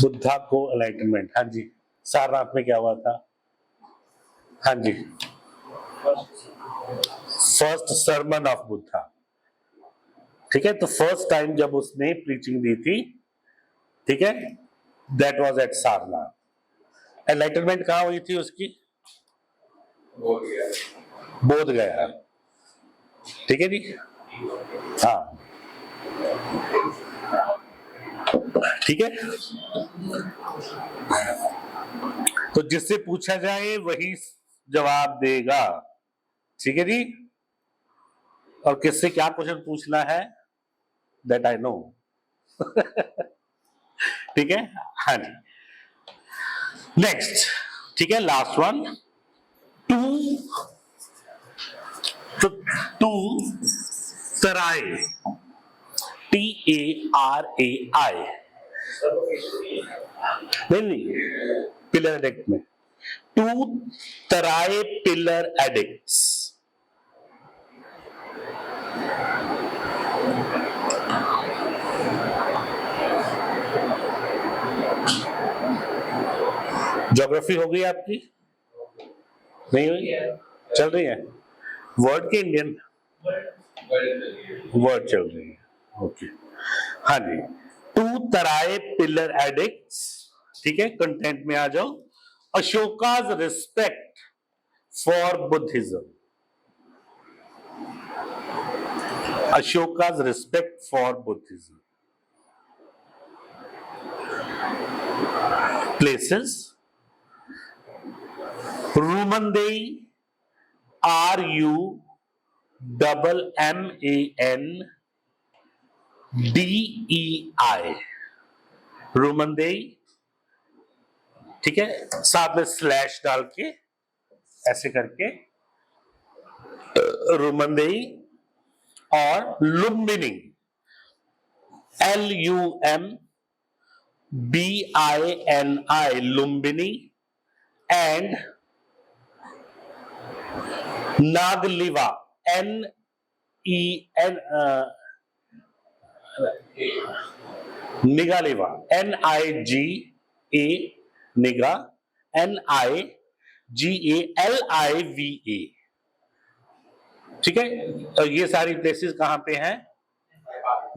बुद्धा को एनलाइटनमेंट। हाँ जी, सारनाथ में क्या हुआ था? हाँ जी, फर्स्ट सरमन ऑफ बुद्धा, ठीक है? तो फर्स्ट टाइम जब उसने प्रीचिंग दी थी, ठीक है, that was at Sarnath. Enlightenment कहाँ हुई थी उसकी? बोध गया, ठीक है जी। हाँ, ठीक है। तो जिससे पूछा जाए वही जवाब देगा, ठीक है जी। और किससे क्या क्वेश्चन पूछना है, दैट आई नो। ठीक है, हाँ जी। नेक्स्ट, ठीक है, लास्ट वन, टू तराए, TARAI, नहीं, पिलर एडिक्ट में, to Terai pillar addicts. Geography हो गई आपकी? नहीं हुई? चल रही है वर्ड के इंडियन वर्ड चल रही है, ओके। हाँ जी, टू तराए पिलर एडिक्ट्स, ठीक है। कंटेंट में आ जाओ। Ashoka's respect for Buddhism, Ashoka's respect for Buddhism. Places, Rummindei, RUMMANDEI, Rummindei, ठीक है, साथ में स्लैश डाल के ऐसे करके रूमंदेई। और Lumbini, LUMBINI, Lumbini, and Nigliva, NEN, Nigliva, NIGA, Niga, NIGALIVA, ठीक है। और ये सारी प्लेसेस कहां पे हैं?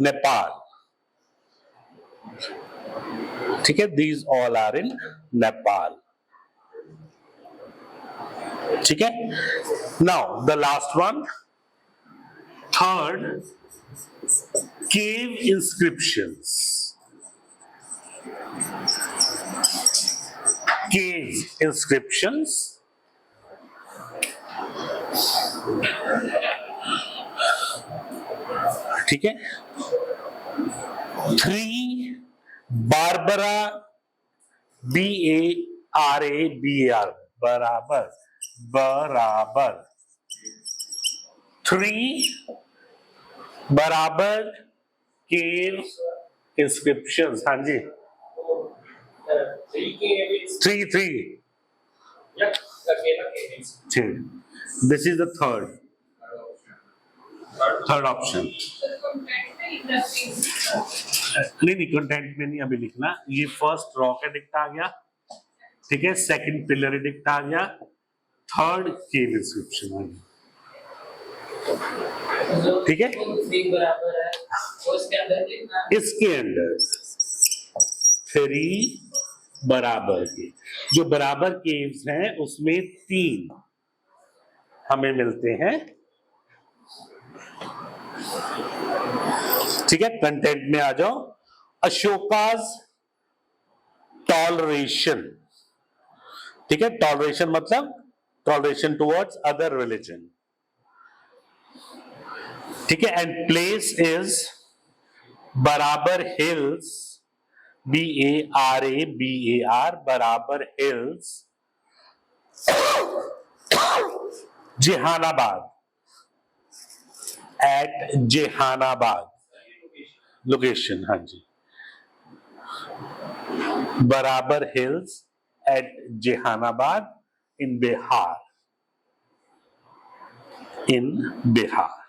नेपाल, ठीक है। These all are in Nepal, ठीक है। Now the last one, third, cave inscriptions, cave inscriptions, ठीक है। 3 बारबरा, BARABAR, बराबर, बराबर, 3 बराबर केव इंस्क्रिप्शंस। हाँ जी, 3 this is the third option. नहीं, कंटेंट में नहीं अभी लिखना। ये फर्स्ट रॉक एडिक्ट आ गया, ठीक है, सेकंड पिलर एडिक्ट आ गया, थर्ड केव इंस्क्रिप्शन आ गया, ठीक है। इसके अंदर 3 बराबर के, जो बराबर केव्स हैं उसमें 3 हमें मिलते हैं, ठीक है। कंटेंट में आ जाओ। अशोकाज टॉलरेशन, ठीक है, टॉलरेशन मतलब टॉलरेशन टुवर्ड्स अदर रिलीजन, ठीक है। And place is Barabar hills, BARABAR, Barabar hills, Jehanabad, at Jehanabad location, हाँ जी। Barabar hills at Jehanabad in Bihar, in Bihar.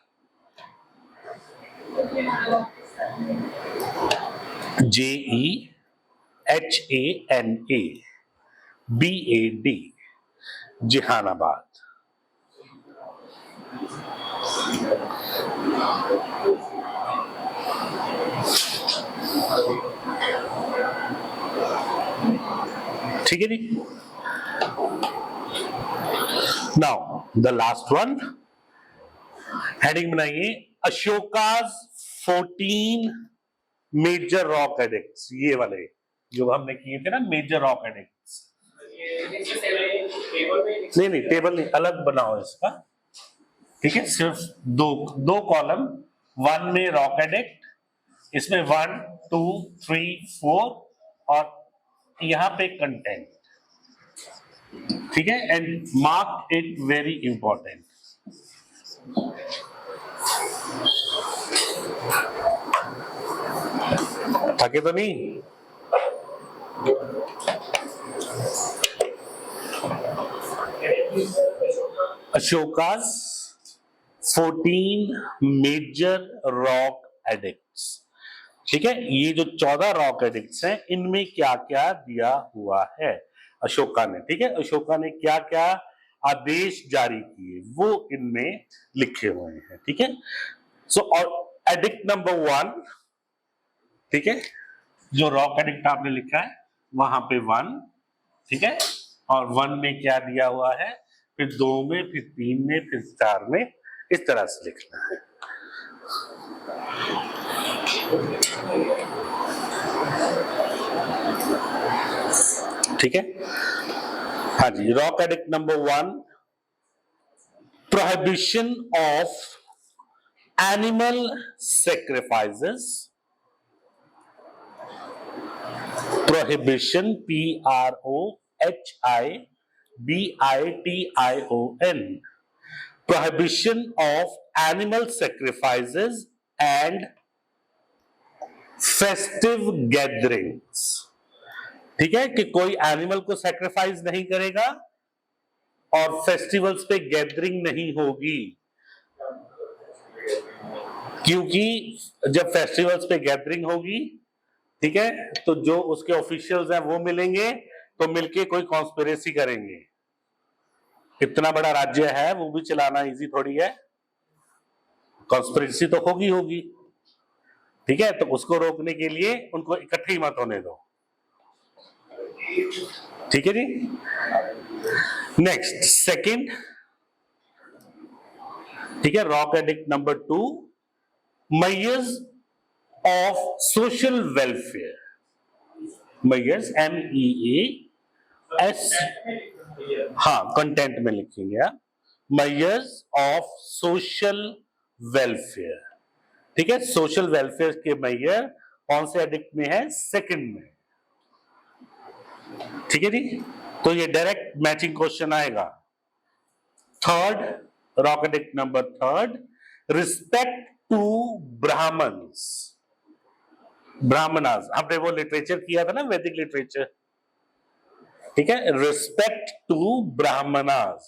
JEHANABAD, Jehanabad. ठीक है जी। Now the last one, heading बनाइए अशोकाज 14 मेजर रॉक एडिक्ट्स। ये वाले जो हमने किए थे ना, मेजर रॉक एडिक्ट्स। नहीं, टेबल नहीं, अलग बनाओ इसका, ठीक है। सिर्फ दो कॉलम, वन में रॉक एडिक्ट, इसमें 1 2 3 4 और यहां पे कंटेंट, ठीक है। And mark it very important. थके तो नहीं? अशोकास 14 मेजर रॉक एडिक्ट्स, ठीक है। ये जो 14 रॉक एडिक्ट्स हैं, इनमें क्या क्या दिया हुआ है अशोका ने, ठीक है। अशोका ने क्या क्या आदेश जारी किए वो इनमें लिखे हुए हैं, ठीक है। सो और एडिक्ट नंबर 1, ठीक है, जो रॉक एडिक्ट आपने लिखा है वहां पे 1, ठीक है। और 1 में क्या दिया हुआ है, फिर 2 में, फिर 3 में, फिर 4 में, इस तरह से लिखना है। ठीक है, हाँ जी। Rock edict number 1, prohibition of animal sacrifices. Prohibition, PROHIBITION, prohibition of animal sacrifices and festive gatherings, ठीक है, कि कोई एनिमल को सैक्रिफाइस नहीं करेगा और फेस्टिवल्स पे गैदरिंग नहीं होगी, क्योंकि जब फेस्टिवल्स पे गैदरिंग होगी, ठीक है, तो जो उसके ऑफिशियल्स हैं वो मिलेंगे, तो मिलके कोई कॉन्स्पिरेसी करेंगे। इतना बड़ा राज्य है, वो भी चलाना इजी थोड़ी है, कॉन्स्पिरेसी तो होगी, ठीक है। तो उसको रोकने के लिए उनको इकट्ठे ही मत होने दो, ठीक है जी। नेक्स्ट, सेकंड, ठीक है, rock edict number 2, measures of social welfare. Measures, MEAS, हाँ, कंटेंट में लिखेंगे आप, मेजर्स ऑफ सोशल वेलफेयर, ठीक है। सोशल वेलफेयर के मेजर कौन से एडिक्ट में है, सेकंड में, ठीक है जी। तो ये डायरेक्ट मैचिंग क्वेश्चन आएगा। Third, rock edict number 3, respect to Brahmans. Brahmanas, हमने वो लिटरेचर किया था ना, वैदिक लिटरेचर, ठीक है। रिस्पेक्ट टू ब्राह्मणास,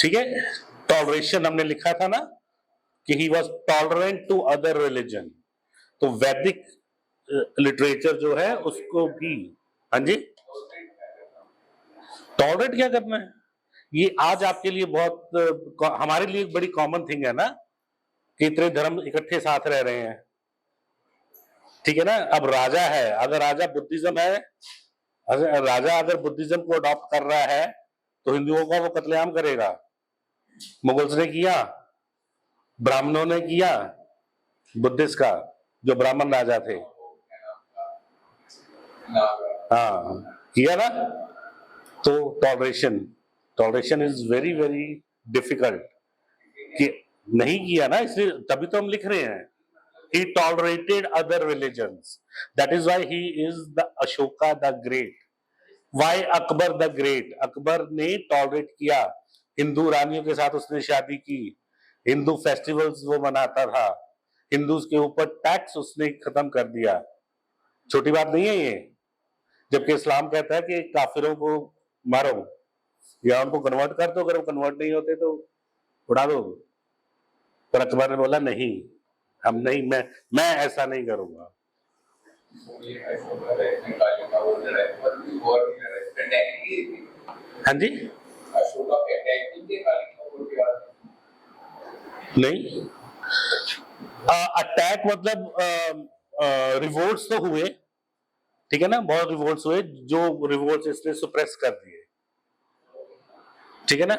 ठीक है। टॉलरेशन हमने लिखा था ना कि he was tolerant to other religion, तो वैदिक लिटरेचर जो है उसको भी, हाँ जी, टॉलरेट क्या करना है, ये आज आपके लिए बहुत, हमारे लिए बड़ी कॉमन थिंग है ना कि इतने धर्म इकट्ठे साथ रह रहे हैं, ठीक है ना। अब राजा है, अगर राजा बुद्धिज्म है, राजा अगर बुद्धिज्म को अडॉप्ट कर रहा है तो हिंदुओं का वो कत्लेआम करेगा। मुगल्स ने किया, ब्राह्मणों ने किया, बुद्धिस्ट का, जो ब्राह्मण राजा थे, हाँ, किया ना। तो toleration is very very difficult, कि नहीं किया ना, इसलिए तभी तो हम लिख रहे हैं, he tolerated other religions. That is why he is the Ashoka the Great. Why Akbar the Great? Akbar ने टॉलरेट किया, हिंदू रानियों के साथ उसने शादी की, हिंदू फेस्टिवल्स वो मनाता था, हिंदूज के ऊपर टैक्स उसने खत्म कर दिया। छोटी बात नहीं है ये। जबकि इस्लाम कहता है कि काफिरों को मारो या उनको कन्वर्ट कर दो, अगर वो कन्वर्ट नहीं होते तो उड़ा दो। पर अकबर ने बोला नहीं, हम नहीं, मैं ऐसा नहीं करूंगा। हाँ जी, नहीं, अटैक मतलब रिवोल्ट्स तो हुए, ठीक है ना, बहुत रिवोल्ट्स हुए, जो रिवोल्ट्स इसने सुप्रेस कर दिए, ठीक है ना।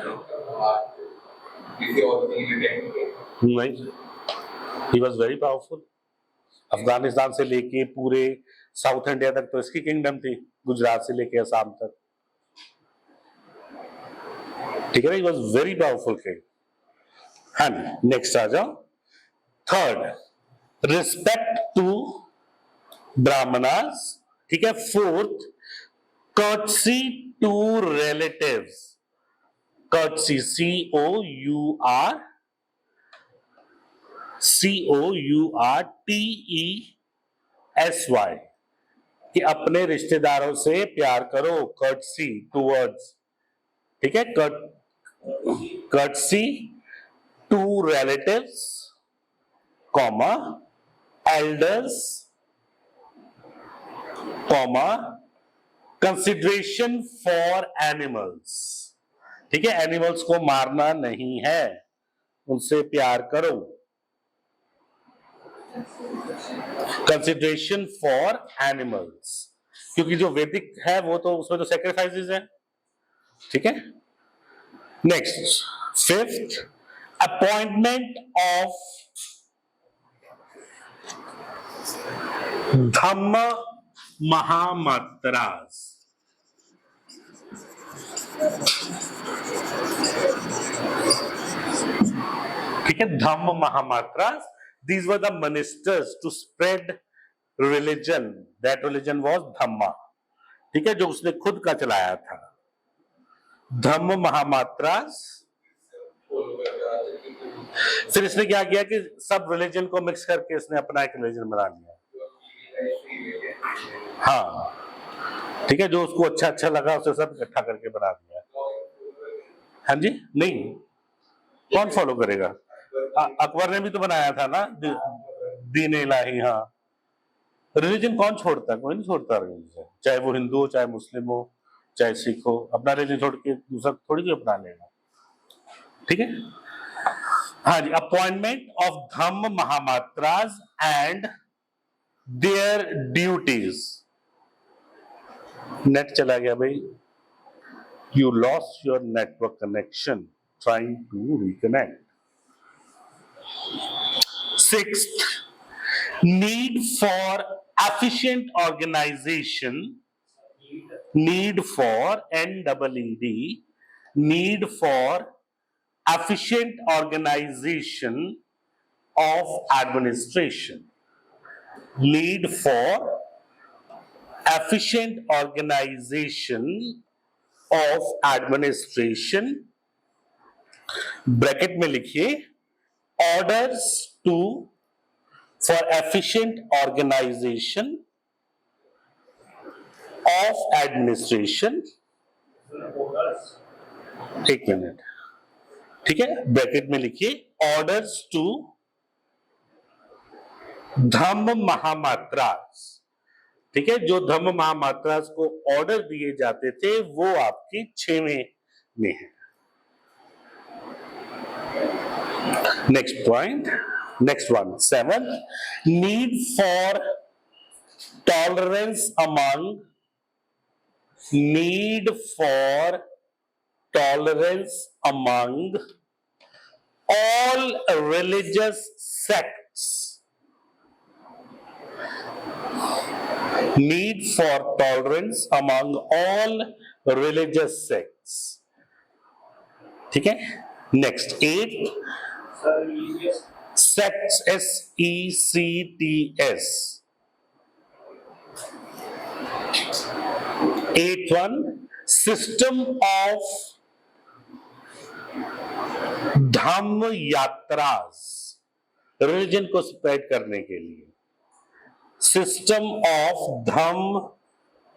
नहीं, ही वॉज वेरी पावरफुल। अफगानिस्तान से लेके पूरे साउथ इंडिया तक तो इसकी किंगडम थी, गुजरात से लेके असम तक, ठीक है ना। He was very powerful king. हाँ, नेक्स्ट आ जाओ। थर्ड, रिस्पेक्ट टू ब्राह्मणास, ठीक है। Fourth, courtesy to relatives, courtesy COURTESY, कि अपने रिश्तेदारों से प्यार करो, कर्टसी टूवर्ड्स, ठीक है। Courtesy to relatives, comma elders, comma consideration for animals, ठीक है। एनिमल्स को मारना नहीं है, उनसे प्यार करो। कंसिडरेशन फॉर एनिमल्स, क्योंकि जो वैदिक है वो तो उसमें तो सैक्रिफाइसेस है, ठीक है। Next, fifth, appointment of Dhamma Mahamatras, ठीक है। धम्म Mahamatras, these were the ministers to spread religion, that religion was धम्मा, ठीक है, जो उसने खुद का चलाया था। धम्म महामात्रास। फिर इसने क्या किया कि सब रिलीजन को मिक्स करके इसने अपना एक रिलीजन बना लिया। हाँ, ठीक है, जो उसको अच्छा अच्छा लगा उसे सब इकट्ठा करके बना दिया। हाँ जी, नहीं, कौन फॉलो करेगा? अकबर ने भी तो बनाया था ना, दीन इलाही। हाँ, रिलीजन कौन छोड़ता है? कोई नहीं छोड़ता रिलीजन, चाहे वो हिंदू हो, चाहे मुस्लिम हो, चाहे सिख हो, अपना रिलीजन छोड़ के दूसरा थोड़ी कोई अपना लेगा, ठीक है। हाँ जी, appointment of Dhamma Mahamatras and their duties. Net चला गया भाई, you lost your network connection, trying to reconnect. Sixth, need for efficient organization, need for NEED, need for efficient organization of administration, need for efficient organization of administration, bracket में लिखिए, orders to for efficient organization of administration, एक minute, ठीक है, bracket में लिखिए, orders to धम्म महामात्रास, ठीक है। जो धम्म महामात्रास को ऑर्डर दिए जाते थे वो आपकी 6वें में है। Next point, next one, 7th, need for tolerance among, need for tolerance among all religious sects, need for tolerance among all religious sects, ठीक है। Next, 8th, Sects, SECTS. Eighth one, system of Dhamma yatras, religion को spread करने के लिए system of Dhamma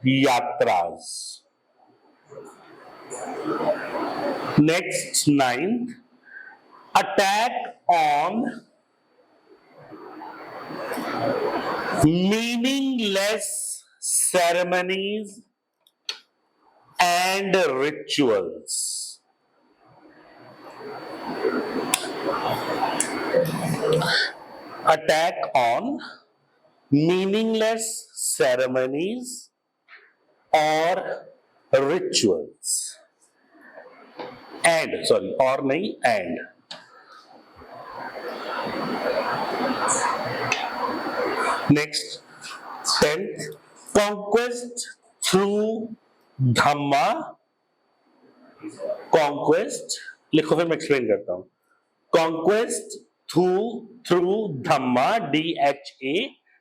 yatras. Next, ninth, attack on meaningless ceremonies and rituals. Attack on meaningless ceremonies or rituals. And, sorry, or nahi, and. Next, 10th, conquest through Dhamma. Conquest, लिखो फिर मैं explain करता हूं. Conquest through Dhamma,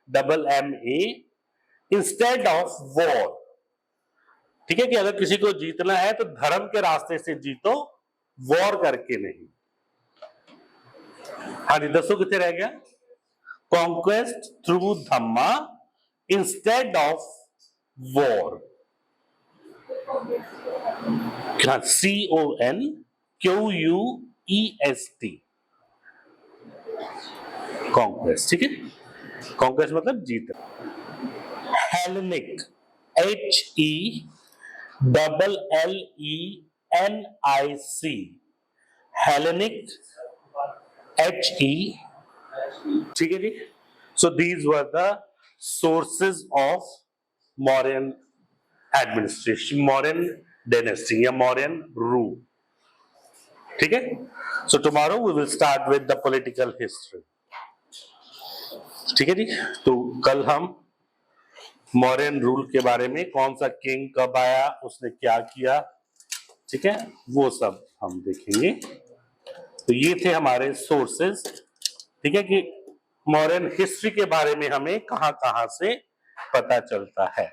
DHAMMA, instead of war. ठीक है कि अगर किसी को जीतना है तो धर्म के रास्ते से जीतो, वॉर करके नहीं. हाँ जी, दसो कितने रह गया? Conquest through Dhamma instead of war. CONQUEST. Conquest, ठीक है? Conquest मतलब जीत. Hellenic, HELLENIC. Hellenic, ठीक है जी. So these were the sources of Mauryan administration, Mauryan dynasty या Mauryan rule. ठीक है. So tomorrow we will start with the political history. ठीक है जी. तो कल हम मौर्यन रूल के बारे में, कौन सा किंग कब आया, उसने क्या किया, ठीक है, वो सब हम देखेंगे. तो ये थे हमारे सोर्सेस. ठीक है कि मॉडर्न हिस्ट्री के बारे में हमें कहां कहां से पता चलता है.